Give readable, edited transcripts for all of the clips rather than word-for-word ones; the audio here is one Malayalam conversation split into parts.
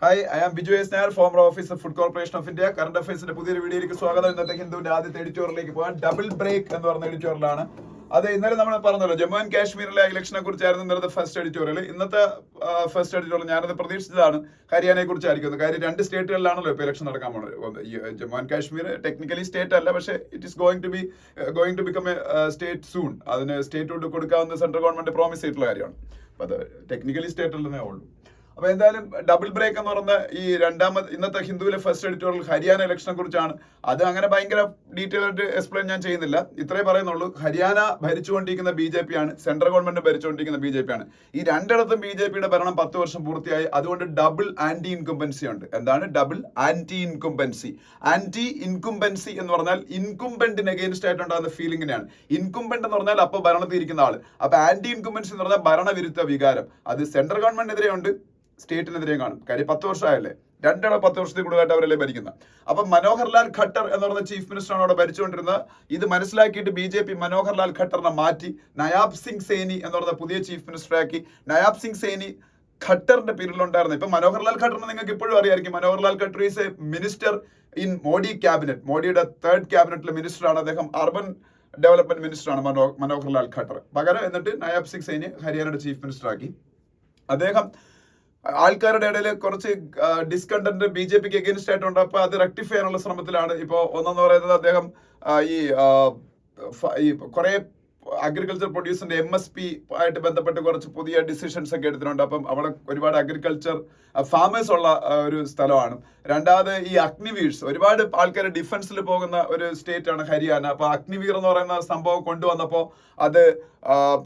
Hi, I am Biju S Nair, former officer food corporation of India. Current അഫയേഴ്സിന്റെ പുതിയൊരു വീഡിയോയിലേക്ക് സ്വാഗതം. ഇന്നത്തെ ഹിന്ദുവിന്റെ ആദ്യത്തെ എഡിറ്റോറിയലിലേക്ക് പോകാൻ ഡബിൾ ബ്രേക്ക് എന്ന് പറഞ്ഞ എഡിറ്റോറിയലാണ്. അത് ഇന്നലെ നമ്മൾ പറഞ്ഞല്ലോ, ജമ്മു ആൻഡ് കാശ്മീരിലെ ഇലക്ഷനെ കുറിച്ചായിരുന്നു ഇന്നത്തെ ഫസ്റ്റ് എഡിറ്റോറിയൽ. ഇന്നത്തെ ഫസ്റ്റ് എഡിറ്റോറിയൽ ഞാനത് പ്രതീക്ഷിച്ചതാണ് ഹരിയാനയെ കുറിച്ചായിരിക്കും. കാര്യം രണ്ട് സ്റ്റേറ്റുകളിലാണല്ലോ ഇപ്പോൾ ഇലക്ഷൻ നടക്കാൻ പോകുന്നത്. Jammu and Kashmir technically state അല്ല, പക്ഷേ it is going to become a state soon. അതിന് സ്റ്റേറ്റ് കൊടുക്കാവുന്ന സെൻട്രൽ ഗവൺമെന്റ് പ്രോമിസ് ചെയ്തിട്ടുള്ള കാര്യമാണ്. അപ്പോൾ അത് ടെക്നിക്കലി സ്റ്റേറ്റ് അല്ലെന്നേ ഉള്ളൂ. അപ്പൊ എന്തായാലും ഡബിൾ ബ്രേക്ക് എന്ന് പറഞ്ഞ ഈ ഇന്നത്തെ ഹിന്ദുവിലെ ഫസ്റ്റ് എഡിറ്റോറിയൽ ഹരിയാന ഇലക്ഷനെ കുറിച്ചാണ്. അത് അങ്ങനെ ഭയങ്കര ഡീറ്റെയിൽ ആയിട്ട് എക്സ്പ്ലെയിൻ ഞാൻ ചെയ്യുന്നില്ല. ഇത്രേ പറയുന്നുള്ളൂ. ഹരിയാന ഭരിച്ചുകൊണ്ടിരിക്കുന്ന BJP ആണ്, സെൻട്രൽ ഗവൺമെന്റ് ഭരിച്ചുകൊണ്ടിരിക്കുന്ന BJP ആണ്. ഈ രണ്ടിടത്തും BJPയുടെ ഭരണം 10 വർഷം പൂർത്തിയായി. അതുകൊണ്ട് ഡബിൾ ആന്റി ഇൻകുംബൻസി ഉണ്ട്. എന്താണ് double anti incumbency? Anti incumbency എന്ന് പറഞ്ഞാൽ ഇൻകുംബന്റിന് അഗേൻസ്റ്റ് ആയിട്ടുണ്ടാകുന്ന ഫീലിംഗിനെയാണ്. ഇൻകുംബന്റ് എന്ന് പറഞ്ഞാൽ അപ്പൊ ഭരണത്തിൽ ഇരിക്കുന്ന ആള്. അപ്പൊ ആന്റി ഇൻകുംബൻസി എന്ന് പറഞ്ഞാൽ ഭരണവിരുദ്ധ വികാരം. അത് സെൻട്രൽ ഗവൺമെന്റിനെതിരെ ഉണ്ട്, സ്റ്റേറ്റിനെതിരെയും കാണും. കാര്യം 10 വർഷമായല്ലേ, 10 വർഷത്തിൽ കൂടുതലായിട്ട് അവരല്ലേ ഭരിക്കുന്നത്. അപ്പൊ മനോഹർ ലാൽ ഖട്ടർ എന്ന് പറയുന്ന ചീഫ് മിനിസ്റ്ററാണ് അവിടെ ഭരിച്ചുകൊണ്ടിരുന്നത്. ഇത് മനസ്സിലാക്കിയിട്ട് BJP മനോഹർ ലാൽ ഖട്ടറിനെ മാറ്റി നയാബ് സിംഗ് സേനി എന്ന് പറയുന്ന പുതിയ ചീഫ് മിനിസ്റ്ററാക്കി. നയാബ് സിംഗ് സേനി ഖട്ടറിന്റെ പീരീഡിലുണ്ടായിരുന്നു. ഇപ്പൊ മനോഹർ ലാൽ ഖട്ടറിനെ നിങ്ങൾക്ക് ഇപ്പോഴും അറിയായിരിക്കും. Manohar Lal Khattar is a minister in Modi cabinet. മോഡിയുടെ 3rd ക്യാബിനറ്റിലെ മിനിസ്റ്ററാണ് അദ്ദേഹം. അർബൻ ഡെവലപ്മെന്റ് മിനിസ്റ്ററാണ് മനോഹർ ലാൽ ഖട്ടർ. പകരം എന്നിട്ട് നയാബ് സിംഗ് സേനി ഹരിയാനയുടെ ചീഫ് മിനിസ്റ്ററാക്കി. അദ്ദേഹം ആൾക്കാരുടെ ഇടയിൽ കുറച്ച് ഡിസ്കണ്ടന്റ് BJPക്ക് അഗേൻസ്റ്റ് ആയിട്ടുണ്ട്. അപ്പൊ അത് റെക്ടിഫൈ ചെയ്യാനുള്ള ശ്രമത്തിലാണ്. ഇപ്പോ ഒന്നെന്ന് പറയുന്നത്, അദ്ദേഹം ഈ കുറെ അഗ്രികൾച്ചർ പ്രൊഡ്യൂസിന്റെ MSP ആയിട്ട് ബന്ധപ്പെട്ട് കുറച്ച് പുതിയ ഡിസിഷൻസ് ഒക്കെ എടുത്തിട്ടുണ്ട്. അപ്പം അവിടെ ഒരുപാട് അഗ്രികൾച്ചർ ഫാമേഴ്സ് ഉള്ള ഒരു സ്ഥലമാണ്. രണ്ടാമത് ഈ അഗ്നിവീഴ്സ്, ഒരുപാട് ആൾക്കാർ ഡിഫൻസിൽ പോകുന്ന ഒരു സ്റ്റേറ്റ് ആണ് ഹരിയാന. അപ്പൊ അഗ്നിവീർ എന്ന് പറയുന്ന സംഭവം കൊണ്ടുവന്നപ്പോൾ അത്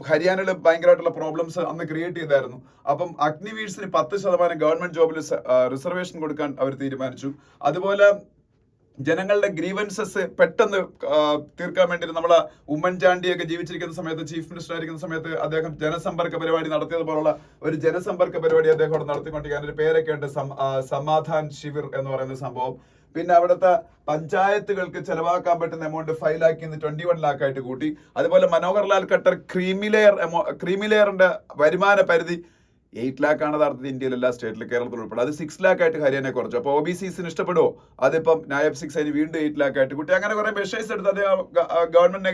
ഹരിയാനയിൽ ഭയങ്കരമായിട്ടുള്ള പ്രോബ്ലംസ് അന്ന് ക്രിയേറ്റ് ചെയ്തായിരുന്നു. അപ്പം അഗ്നിവീഴ്സിന് 10% ഗവൺമെന്റ് ജോബിൽ റിസർവേഷൻ കൊടുക്കാൻ അവർ തീരുമാനിച്ചു. അതുപോലെ ജനങ്ങളുടെ ഗ്രീവൻസസ് പെട്ടെന്ന് തീർക്കാൻ വേണ്ടി നമ്മളെ ഉമ്മൻചാണ്ടിയൊക്കെ ജീവിച്ചിരിക്കുന്ന സമയത്ത്, ചീഫ് മിനിസ്റ്റർ ആയിരിക്കുന്ന സമയത്ത് അദ്ദേഹം ജനസമ്പർക്ക പരിപാടി നടത്തിയതുപോലുള്ള ഒരു ജനസമ്പർക്ക പരിപാടി അദ്ദേഹം അവിടെ നടത്തിക്കൊണ്ടിരിക്കാൻ ഒരു പേരൊക്കെ ഉണ്ട്, സമാധാൻ ശിവിർ എന്ന് പറയുന്ന സംഭവം. പിന്നെ അവിടുത്തെ പഞ്ചായത്തുകൾക്ക് ചെലവാക്കാൻ പറ്റുന്ന എമൗണ്ട് 5 lakh 21 lakh ആയിട്ട് കൂട്ടി. അതുപോലെ മനോഹർ ലാൽ ഖട്ടർ ക്രീമിലെയറിന്റെ വരുമാന പരിധി 8 lakh ആണ് യഥാർത്ഥത്തിൽ ഇന്ത്യയിൽ എല്ലാ സ്റ്റേറ്റിലും, കേരളത്തിൽ ഉൾപ്പെടെ. അത് 6 lakh ആയിട്ട് ഹരിയാന കുറച്ചു. അപ്പോൾ OBCസിന് ഇഷ്ടപ്പെടുമോ? അതിപ്പം നയാബ് സിംഗ് സേനി വീണ്ടും 8 lakh ആയിട്ട് കൂട്ടി. അങ്ങനെ കുറെ മെഷേഴ്സ് എടുത്ത് അദ്ദേഹം ഗവൺമെന്റിന്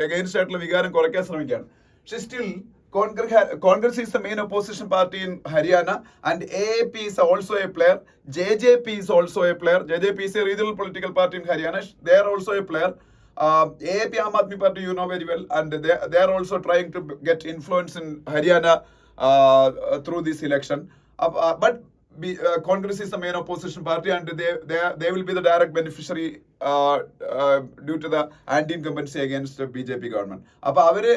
അഗേൻസ്റ്റ് ആയിട്ടുള്ള വികാരം കുറയ്ക്കാൻ ശ്രമിക്കുകയാണ്. പക്ഷെ still Congress is the main opposition party in Haryana, and AAP is also a player. JJP is also a player. JJP is a regional political party in Haryana. They are also a player. AAP, Aam Aadmi Party, you know very well, and they are also trying to get influence in Haryana through this election. But Congress is the main opposition party, and they will be the direct beneficiary due to the anti-incumbency against the BJP government. അപ്പോൾ അവര്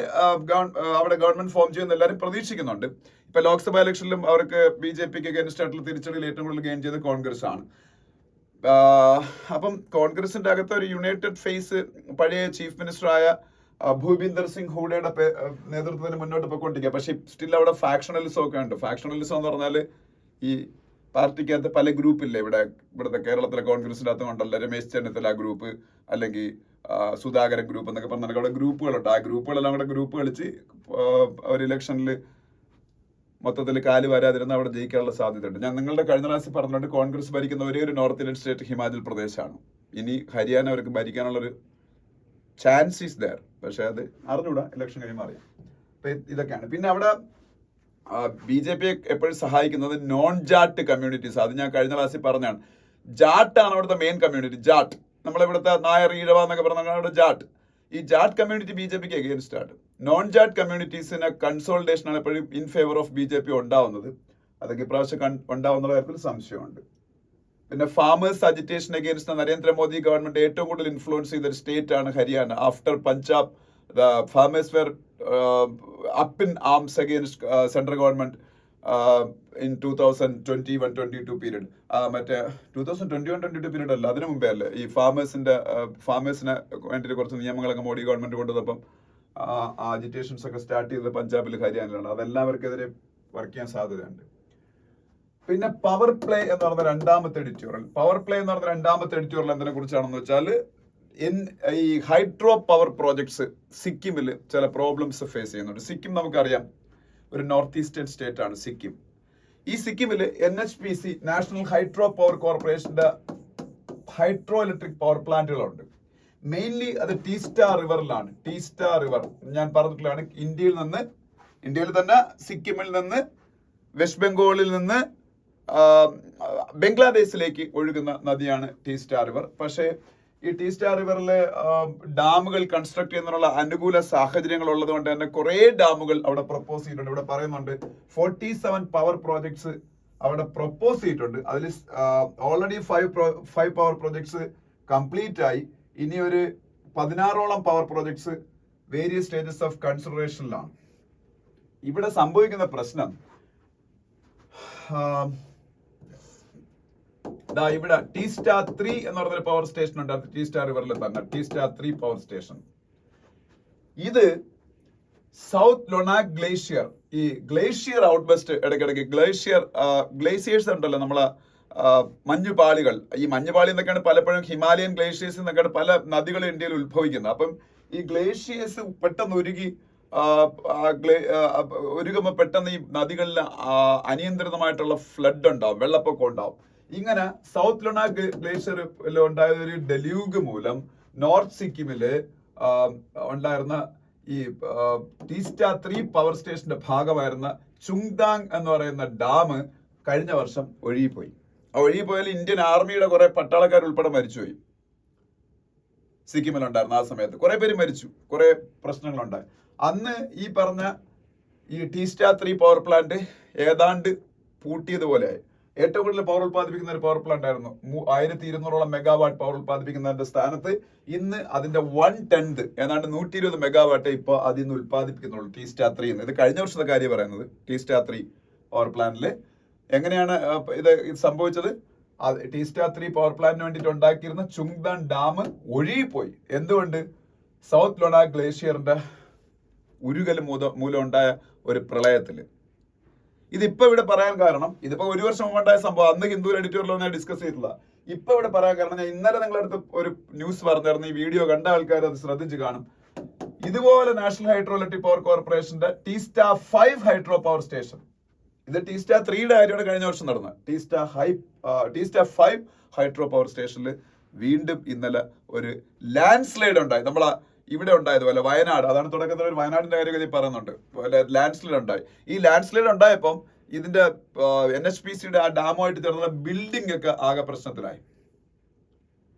അവിടെ ഗവൺമെന്റ് ഫോം ചെയ്യുന്ന എല്ലാവരും പ്രതീക്ഷിക്കുന്നുണ്ട്. ഇപ്പൊ ലോക്സഭ ഇലക്ഷനിലും അവർക്ക് BJPക്ക് അഗേൻസ്റ്റ് ആയിട്ടുള്ള തിരിച്ചടിയിൽ ഏറ്റവും കൂടുതൽ ഗെയിൻ ചെയ്ത് കോൺഗ്രസ് ആണ്. അപ്പം കോൺഗ്രസിന്റെ അകത്ത് ഒരു യുണൈറ്റഡ് ഫേസ് പഴയ ചീഫ് മിനിസ്റ്ററായ ഭൂപിന്ദർ സിംഗ് ഹൂഡയുടെ നേതൃത്വത്തിന് മുന്നോട്ട് പോയിക്കൊണ്ടിരിക്കുക. പക്ഷെ സ്റ്റിൽ അവിടെ ഫാക്ഷണലിസം ഒക്കെ ഉണ്ട്. ഫാക്ഷണലിസം എന്ന് പറഞ്ഞാൽ ഈ പാർട്ടിക്കകത്ത് പല ഗ്രൂപ്പില്ലേ. ഇവിടുത്തെ കേരളത്തിലെ കോൺഗ്രസിന്റെ അകത്ത് കൊണ്ടല്ല, രമേശ് ചെന്നിത്തല ഗ്രൂപ്പ്, അല്ലെങ്കിൽ സുധാകരൻ ഗ്രൂപ്പ് എന്നൊക്കെ പറഞ്ഞാൽ അവിടെ ഗ്രൂപ്പുകളുണ്ട്. ആ ഗ്രൂപ്പുകളെല്ലാം കൂടെ ഗ്രൂപ്പ് കളിച്ച് ഒരു ഇലക്ഷനിൽ മൊത്തത്തിൽ കാല് വരാതിരുന്ന അവിടെ ജയിക്കാനുള്ള സാധ്യതയുണ്ട്. ഞാൻ നിങ്ങളുടെ കഴിഞ്ഞ ക്ലാസ്സിൽ പറഞ്ഞിട്ടുണ്ട്, കോൺഗ്രസ് ഭരിക്കുന്ന ഒരേ ഒരു നോർത്ത് ഇന്ത്യൻ സ്റ്റേറ്റ് ഹിമാചൽ പ്രദേശാണ്. ഇനി ഹരിയാന അവർക്ക് ഭരിക്കാനുള്ളൊരു ചാൻസ് ഈസ് ദയർ. പക്ഷെ അത് അറിഞ്ഞൂടാ, ഇലക്ഷൻ കഴിയുമ്പോൾ അറിയാം. അപ്പൊ ഇതൊക്കെയാണ്. പിന്നെ അവിടെ BJP എപ്പോഴും സഹായിക്കുന്നത് നോൺ ജാട്ട് കമ്മ്യൂണിറ്റീസ്. അത് ഞാൻ കഴിഞ്ഞ ക്ലാസ്സിൽ പറഞ്ഞാണ്. ജാട്ടാണ് അവിടുത്തെ മെയിൻ കമ്മ്യൂണിറ്റി. ജാട്ട്, നമ്മളിവിടുത്തെ നായർ, ഈഴവ എന്നൊക്കെ പറഞ്ഞാൽ അവിടെ ജാട്ട്. ഈ ജാട്ട് കമ്മ്യൂണിറ്റി BJPക്ക് അഗേൻസ്റ്റ് ആണ്. നോൺ ജാട്ട് കമ്മ്യൂണിറ്റീസിന് കൺസോൾട്ടേഷൻ ആണ് എപ്പോഴും ഇൻ ഫേവർ ഓഫ് BJP ഉണ്ടാവുന്നത്. അതൊക്കെ ഇപ്രാവശ്യം ഉണ്ടാവുന്ന കാര്യത്തിൽ സംശയമുണ്ട്. പിന്നെ farmers agitation against Narendra Modi government ഏറ്റവും കൂടുതൽ ഇൻഫ്ലുവൻസ് ചെയ്തൊരു സ്റ്റേറ്റ് ആണ് Haryana. After Punjab, the farmers were up in arms against central government in 2021-22 period. മറ്റേ 2021-22 പീരീഡ് അല്ല, അതിനു മുമ്പേ അല്ലേ ഈ ഫാമേഴ്സിന് വേണ്ടിയിട്ട് കുറച്ച് നിയമങ്ങളൊക്കെ മോഡി ഗവൺമെന്റ് കൊണ്ടുവന്നപ്പം അജിറ്റേഷൻസ് ഒക്കെ സ്റ്റാർട്ട് ചെയ്തത് പഞ്ചാബിൽ, ഹരിയാനയിലാണ്. അതെല്ലാവർക്കെതിരെ വർക്ക് ചെയ്യാൻ സാധ്യതയുണ്ട്. പിന്നെ പവർ പ്ലേ എന്ന് പറഞ്ഞ രണ്ടാമത്തെ എഡിറ്റോറിയൽ എന്തിനെ കുറിച്ചാണെന്ന് വെച്ചാൽ, ഈ ഹൈഡ്രോ പവർ പ്രോജക്ട്സ് സിക്കിമിൽ ചില പ്രോബ്ലംസ് ഫേസ് ചെയ്യുന്നുണ്ട്. സിക്കിം നമുക്കറിയാം, ഒരു നോർത്ത് ഈസ്റ്റേൺ സ്റ്റേറ്റ് ആണ് സിക്കിം. ഈ സിക്കിമില് NHPC നാഷണൽ ഹൈഡ്രോ പവർ കോർപ്പറേഷന്റെ ഹൈഡ്രോ ഇലക്ട്രിക് പവർ പ്ലാന്റുകളുണ്ട്. മെയിൻലി അത് ടീസ്റ്റ റിവറിലാണ്. ടീസ്റ്റ റിവർ ഞാൻ പറഞ്ഞിട്ടുള്ളതാണ്. ഇന്ത്യയിൽ തന്നെ സിക്കിമിൽ നിന്ന് വെസ്റ്റ് ബംഗാളിൽ നിന്ന് ബംഗ്ലാദേശിലേക്ക് ഒഴുകുന്ന നദിയാണ് ടീസ്റ്റ റിവർ. പക്ഷേ ഈ ടീസ്റ്റ റിവറിലെ ഡാമുകൾ കൺസ്ട്രക്ട് ചെയ്യുന്നതിനുള്ള അനുകൂല സാഹചര്യങ്ങൾ ഉള്ളത് കൊണ്ട് തന്നെ കുറെ ഡാമുകൾ അവിടെ പ്രപ്പോസ് ചെയ്തിട്ടുണ്ട്. ഇവിടെ പറയുന്നുണ്ട് 47 പവർ പ്രോജക്ട്സ് അവിടെ പ്രപ്പോസ് ചെയ്തിട്ടുണ്ട്. അതിൽ ഓൾറെഡി 5 പവർ പ്രോജക്ട്സ് കംപ്ലീറ്റ് ആയി. ഇനി ഒരു 16ഓളം power projects various stages of കൺസിഡറേഷനിലാണ്. ഇവിടെ സംഭവിക്കുന്ന പ്രശ്നം ഇവിടെ ടീസ്റ്റ 3 എന്ന് പറഞ്ഞൊരു പവർ സ്റ്റേഷൻ ഉണ്ട്. ടീസ്റ്റ റിവറിൽ തന്നെ ടീസ്റ്റ 3 പവർ സ്റ്റേഷൻ. ഇത് സൗത്ത് ലൊണാക് ഗ്ലേഷ്യർ, ഈ ഗ്ലേഷ്യർ ഔട്ട് വെസ്റ്റ് ഇടയ്ക്കിടയ്ക്ക് ഗ്ലേസിയേഴ്സ് ഉണ്ടല്ലോ, നമ്മളെ മഞ്ഞുപാളികൾ. ഈ മഞ്ഞുപാളി എന്നൊക്കെയാണ് പലപ്പോഴും ഹിമാലയൻ ഗ്ലേഷ്യേഴ്സ് എന്നൊക്കെയാണ് പല നദികളും ഇന്ത്യയിൽ ഉത്ഭവിക്കുന്നത്. അപ്പം ഈ ഗ്ലേഷ്യേഴ്സ് പെട്ടെന്ന് ഒരുങ്ങുമ്പോൾ പെട്ടെന്ന് ഈ നദികളിൽ അനിയന്ത്രിതമായിട്ടുള്ള ഫ്ലഡ് ഉണ്ടാവും, വെള്ളപ്പൊക്കം ഉണ്ടാവും. ഇങ്ങനെ സൗത്ത് ലൊണാക് ഗ്ലേഷ്യറിൽ ഉണ്ടായ ഒരു ഡെല്യൂഗ് മൂലം നോർത്ത് സിക്കിമില് ഉണ്ടായിരുന്ന ഈ ടീസ്റ്റ 3 പവർ സ്റ്റേഷന്റെ ഭാഗമായിരുന്ന ചുങ്താങ് എന്ന് പറയുന്ന ഡാം കഴിഞ്ഞ വർഷം ഒഴുകിപ്പോയി. ആ ഒഴുകിപ്പോയാൽ ഇന്ത്യൻ ആർമിയുടെ കുറെ പട്ടാളക്കാർ ഉൾപ്പെടെ മരിച്ചുപോയി. സിക്കിമിലുണ്ടായിരുന്നു ആ സമയത്ത് കുറെ പേര് മരിച്ചു, കുറെ പ്രശ്നങ്ങളുണ്ടായി. അന്ന് ഈ പറഞ്ഞ ഈ ടീസ്റ്റ 3 പവർ പ്ലാന്റ് ഏതാണ്ട് പൂട്ടിയതുപോലെയായി. ഏറ്റവും കൂടുതൽ പവർ ഉത്പാദിപ്പിക്കുന്ന ഒരു പവർ പ്ലാന്റ് ആയിരുന്നു. 1200ഓളം മെഗാവാട്ട് പവർ ഉത്പാദിപ്പിക്കുന്നതിന്റെ സ്ഥാനത്ത് ഇന്ന് അതിന്റെ 1/10 ഏതാണ്ട് 120 മെഗാവാട്ട് ഇപ്പോൾ അതിൽ നിന്ന് ഉത്പാദിപ്പിക്കുന്നുള്ളൂ ടീസ്റ്റ 3. ഇത് കഴിഞ്ഞ വർഷത്തെ കാര്യം പറയുന്നത്. ടീസ്റ്റ 3 പവർ പ്ലാന്റില് എങ്ങനെയാണ് ഇത് സംഭവിച്ചത്? ടീസ്റ്റ 3 പവർ പ്ലാന്റിന് വേണ്ടിയിട്ട് ഉണ്ടാക്കിയിരുന്ന ചുങ്താങ് ഡാം ഒഴുകിപ്പോയി. എന്തുകൊണ്ട്? സൗത്ത് ലൊണാക് ഗ്ലേഷ്യറിന്റെ ഉരുകൽ മൂലം ഉണ്ടായ ഒരു പ്രളയത്തില്. ഇതിപ്പോ ഇവിടെ പറയാൻ കാരണം, ഇതിപ്പോ ഒരു വർഷം മുമ്പുണ്ടായ സംഭവം. അന്ന് ഹിന്ദു എഡിറ്റോറിയൽ ഞാൻ ഡിസ്കസ് ചെയ്തില്ല. ഇപ്പൊ ഇവിടെ പറയാൻ കാരണം, ഞാൻ ഇന്നലെ നിങ്ങളടുത്ത് ഒരു ന്യൂസ് പറഞ്ഞായിരുന്നു. ഈ വീഡിയോ കണ്ട ആൾക്കാർ അത് ശ്രദ്ധിച്ചു കാണും. ഇതുപോലെ നാഷണൽ ഹൈഡ്രോ ഇലക്ട്രിക് പവർ കോർപ്പറേഷന്റെ ടീസ്റ്റ 5 ഹൈഡ്രോ പവർ സ്റ്റേഷൻ, ഇത് ടീസ്റ്റ 3യുടെ കാര്യമാണ് കഴിഞ്ഞ വർഷം നടന്നത്. ടീസ്റ്റ 5 ഹൈഡ്രോ പവർ സ്റ്റേഷനിൽ വീണ്ടും ഇന്നലെ ഒരു ലാൻഡ് സ്ലൈഡ് ഉണ്ടായി. നമ്മളെ ഇവിടെ ഉണ്ടായതുപോലെ വയനാട്, അതാണ് തുടക്കത്തിൽ ഒരു വയനാടിന്റെ കാര്യം പറയുന്നുണ്ട്. ലാൻഡ് സ്ലൈഡ് ഉണ്ടായി. ഈ ലാൻഡ് സ്ലൈഡ് ഉണ്ടായപ്പം ഇതിന്റെ NHPCയുടെ ആ ഡാമുമായിട്ട് ചേർന്നുള്ള ബിൽഡിംഗ് ഒക്കെ ആകെ പ്രശ്നത്തിലായി.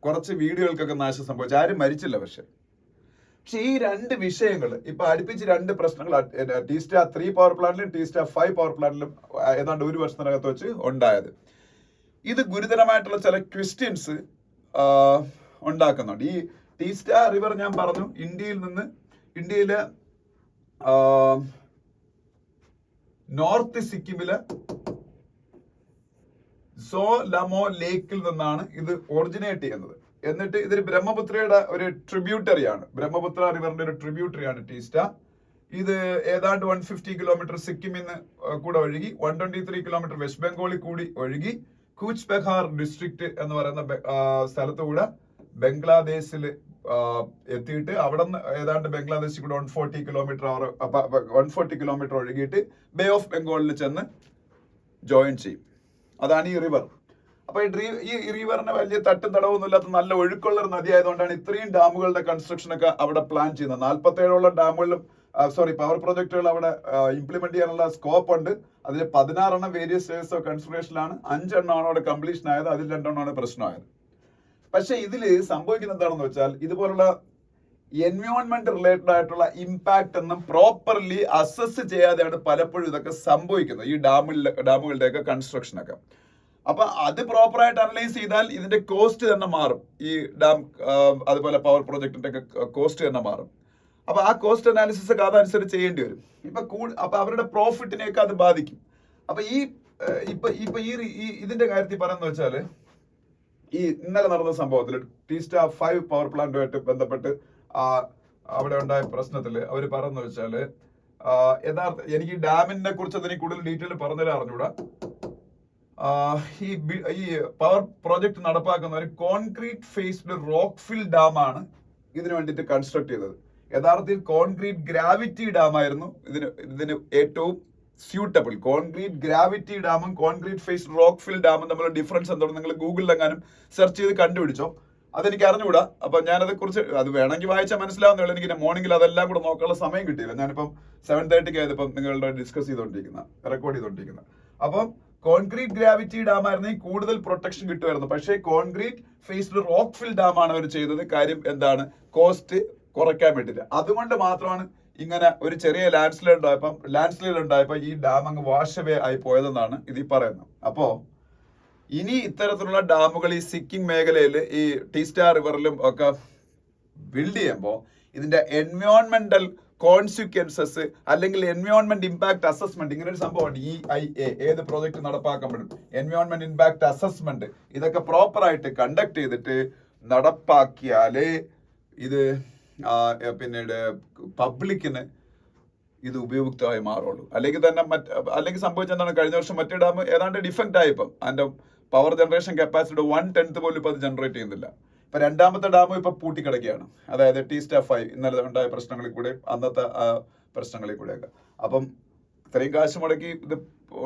കുറച്ച് വീടുകൾക്കൊക്കെ നാശം സംഭവിച്ചു. ആരും മരിച്ചില്ല. പക്ഷെ ഈ രണ്ട് വിഷയങ്ങൾ ഇപ്പൊ അടുപ്പിച്ച് രണ്ട് പ്രശ്നങ്ങൾ ടീസ്റ്റ 3 പവർ പ്ലാന്റിലും ടീസ്റ്റ 5 പവർ പ്ലാന്റിലും ഏതാണ്ട് ഒരു വർഷത്തിനകത്ത് വെച്ച് ഉണ്ടായത്. ഇത് ഗുരുതരമായിട്ടുള്ള ചില ക്വസ്റ്റ്യൻസ് ഉണ്ടാക്കുന്നുണ്ട്. ഈ ടീസ്റ്റ റിവർ ഞാൻ പറഞ്ഞു ഇന്ത്യയിലെ നോർത്ത് സിക്കിമിലെ സോ ലമോ ലേക്കിൽ നിന്നാണ് ഇത് ഒറിജിനേറ്റ് ചെയ്യുന്നത്. എന്നിട്ട് ഇതൊരു ബ്രഹ്മപുത്രയുടെ ഒരു ട്രിബ്യൂട്ടറിയാണ്. ബ്രഹ്മപുത്ര റിവറിന്റെ ഒരു ട്രിബ്യൂട്ടറിയാണ് ടീസ്റ്റ. ഇത് ഏതാണ്ട് 150 കിലോമീറ്റർ സിക്കിമിൽ നിന്ന് കൂടെ ഒഴുകി 123 കിലോമീറ്റർ വെസ്റ്റ് ബംഗാളിൽ കൂടി ഒഴുകി കൂച്ച് ബെഹാർ ഡിസ്ട്രിക്ട് എന്ന് പറയുന്ന സ്ഥലത്തുകൂടെ ബംഗ്ലാദേശിൽ എത്തിയിട്ട് അവിടെ നിന്ന് ഏതാണ്ട് ബംഗ്ലാദേശിൽ കൂടെ 140 കിലോമീറ്റർ ഒഴുകിയിട്ട് ബേ ഓഫ് ബംഗാളിൽ ചെന്ന് ജോയിൻ ചെയ്യും. അതാണ് ഈ റിവർ. അപ്പൊ ഈ റിവറിന് വലിയ തട്ടും തടവൊന്നും ഇല്ലാത്ത നല്ല ഒഴുക്കുള്ള ഒരു നദി ആയതുകൊണ്ടാണ് ഇത്രയും ഡാമുകളുടെ കൺസ്ട്രക്ഷൻ ഒക്കെ അവിടെ പ്ലാൻ ചെയ്യുന്നത്. 47ഓളം ഡാമുകളിലും പവർ പ്രൊജക്ടുകൾ അവിടെ ഇംപ്ലിമെന്റ് ചെയ്യാനുള്ള സ്കോപ്പ് ഉണ്ട്. അതിൽ 16 വേരിയസ് സ്റ്റേജസ് ഓഫ് കൺസിഡറേഷനിലാണ്. 5 അവിടെ കംപ്ലീഷൻ ആയത്, അതിൽ 2 പ്രശ്നമായത്. പക്ഷെ ഇതിൽ സംഭവിക്കുന്നത് എന്താണെന്ന് വെച്ചാൽ, ഇതുപോലുള്ള എൻവയോൺമെന്റ് റിലേറ്റഡ് ആയിട്ടുള്ള ഇമ്പാക്ട് ഒന്നും പ്രോപ്പർലി അസസ് ചെയ്യാതെയാണ് പലപ്പോഴും ഇതൊക്കെ സംഭവിക്കുന്നത്, ഈ ഡാമുകളുടെയൊക്കെ കൺസ്ട്രക്ഷൻ ഒക്കെ. അപ്പൊ അത് പ്രോപ്പറായിട്ട് അനലൈസ് ചെയ്താൽ ഇതിന്റെ കോസ്റ്റ് തന്നെ മാറും. ഈ ഡാം അതുപോലെ പവർ പ്രൊജക്ടിന്റെ ഒക്കെ കോസ്റ്റ് തന്നെ മാറും. അപ്പൊ ആ കോസ്റ്റ് അനാലിസിസ് ഒക്കെ അതനുസരിച്ച് ചെയ്യേണ്ടി വരും. അപ്പൊ അവരുടെ പ്രോഫിറ്റിനെയൊക്കെ അത് ബാധിക്കും. അപ്പൊ ഇതിന്റെ കാര്യത്തിൽ പറയുന്നത് വെച്ചാല്, ഈ ഇന്നലെ നടന്ന സംഭവത്തിൽ ടീസ്റ്റ 5 പവർ പ്ലാന്റുമായിട്ട് ബന്ധപ്പെട്ട് അവിടെ ഉണ്ടായ പ്രശ്നത്തിൽ അവർ പറഞ്ഞു വെച്ചാല്, എനിക്ക് ഈ ഡാമിനെ കുറിച്ച് അതിന് കൂടുതൽ ഡീറ്റെയിൽ പറഞ്ഞുതരാൻ അറിഞ്ഞൂടാ. ഈ പവർ പ്രോജക്ട് നടപ്പാക്കുന്ന ഒരു കോൺക്രീറ്റ് ഫേസ്ഡ് റോക്ക് ഫിൽ ഡാം ആണ് ഇതിനു വേണ്ടിയിട്ട് കൺസ്ട്രക്ട് ചെയ്തത്. യഥാർത്ഥത്തിൽ കോൺക്രീറ്റ് ഗ്രാവിറ്റി ഡാം ആയിരുന്നു ഇതിന് ഏറ്റവും സ്യൂട്ടബിൾ. കോൺക്രീറ്റ് ഗ്രാവിറ്റി ഡാമും കോൺക്രീറ്റ് ഫേസ് റോക്ക് ഫിൽ ഡാമും തമ്മിലുള്ള ഡിഫറൻസ് എന്താണെന്ന് നിങ്ങൾ ഗൂഗിളിലെങ്ങാനും സെർച്ച് ചെയ്ത് കണ്ടുപിടിച്ചോ. അതെനിക്ക് അറിഞ്ഞുകൂടാ. അപ്പൊ ഞാനതെ കുറിച്ച് അത് വേണമെങ്കിൽ വായിച്ചാൽ മനസ്സിലാവുന്നുള്ളൂ. എനിക്ക് മോർണിംഗിൽ അതെല്ലാം കൂടെ നോക്കാനുള്ള സമയം കിട്ടിയില്ല. ഞാനിപ്പം 7:30 ആയതിപ്പം നിങ്ങളുടെ ഡിസ്കസ് ചെയ്തോണ്ടിരിക്കുന്ന, റെക്കോർഡ് ചെയ്തോണ്ടിരിക്കുന്ന. അപ്പം കോൺക്രീറ്റ് ഗ്രാവിറ്റി ഡാം ആയിരുന്നെങ്കിൽ കൂടുതൽ പ്രൊട്ടക്ഷൻ കിട്ടുമായിരുന്നു. പക്ഷേ കോൺക്രീറ്റ് ഫേസ്ഡ് റോക്ക് ഫിൽ ഡാം ആണ് അവർ ചെയ്തത്. കാര്യം എന്താണ്? കോസ്റ്റ് കുറയ്ക്കാൻ വേണ്ടിയിട്ട്. അതുകൊണ്ട് മാത്രമാണ് ഇങ്ങനെ ഒരു ചെറിയ ലാൻഡ്സ്ലൈഡ് ഉണ്ടായപ്പോൾ ഈ ഡാം അങ്ങ് വാഷ് അവേ ആയി പോയതെന്നാണ് ഇതിൽ പറയുന്നത്. അപ്പോ ഇനി ഇത്തരത്തിലുള്ള ഡാമുകൾ ഈ സിക്കിം മേഖലയിൽ ഈ ടീസ്റ്റാ റിവറിലും ഒക്കെ ബിൽഡ് ചെയ്യുമ്പോൾ ഇതിന്റെ എൻവയോൺമെന്റൽ കോൺസിക്വൻസസ് അല്ലെങ്കിൽ എൻവയോൺമെന്റ് ഇമ്പാക്ട് അസസ്മെന്റ്, ഇങ്ങനെ ഒരു സംഭവമുണ്ട്. EIA, ഏത് പ്രോജക്ട് നടപ്പാക്കുമ്പോഴും എൻവയോൺമെന്റ് ഇമ്പാക്ട് അസസ്മെന്റ്, ഇതൊക്കെ പ്രോപ്പർ ആയിട്ട് കണ്ടക്ട് ചെയ്തിട്ട് നടപ്പാക്കിയാലേ ഇത് പിന്നീട് പബ്ലിക്കിന് ഇത് ഉപയുക്തമായി മാറുള്ളൂ. അല്ലെങ്കിൽ സംഭവിച്ചെന്താണ്, കഴിഞ്ഞ വർഷം മറ്റേ ഡാം ഏതാണ്ട് ഡിഫക്റ്റ് ആയിപ്പം അതിന്റെ പവർ ജനറേഷൻ കപ്പാസിറ്റി 1/10 പോലും ഇപ്പൊ അത് ജനറേറ്റ് ചെയ്യുന്നില്ല. ഇപ്പൊ രണ്ടാമത്തെ ഡാം ഇപ്പൊ പൂട്ടിക്കിടക്കുകയാണ്. അതായത് ടീസ്റ്റാ 5 ഇന്നലെ ഉണ്ടായ പ്രശ്നങ്ങളിൽ കൂടെ, അന്നത്തെ പ്രശ്നങ്ങളിൽ കൂടെയൊക്കെ. അപ്പം ഇത്രയും കാശ് മുടക്കി ഇത്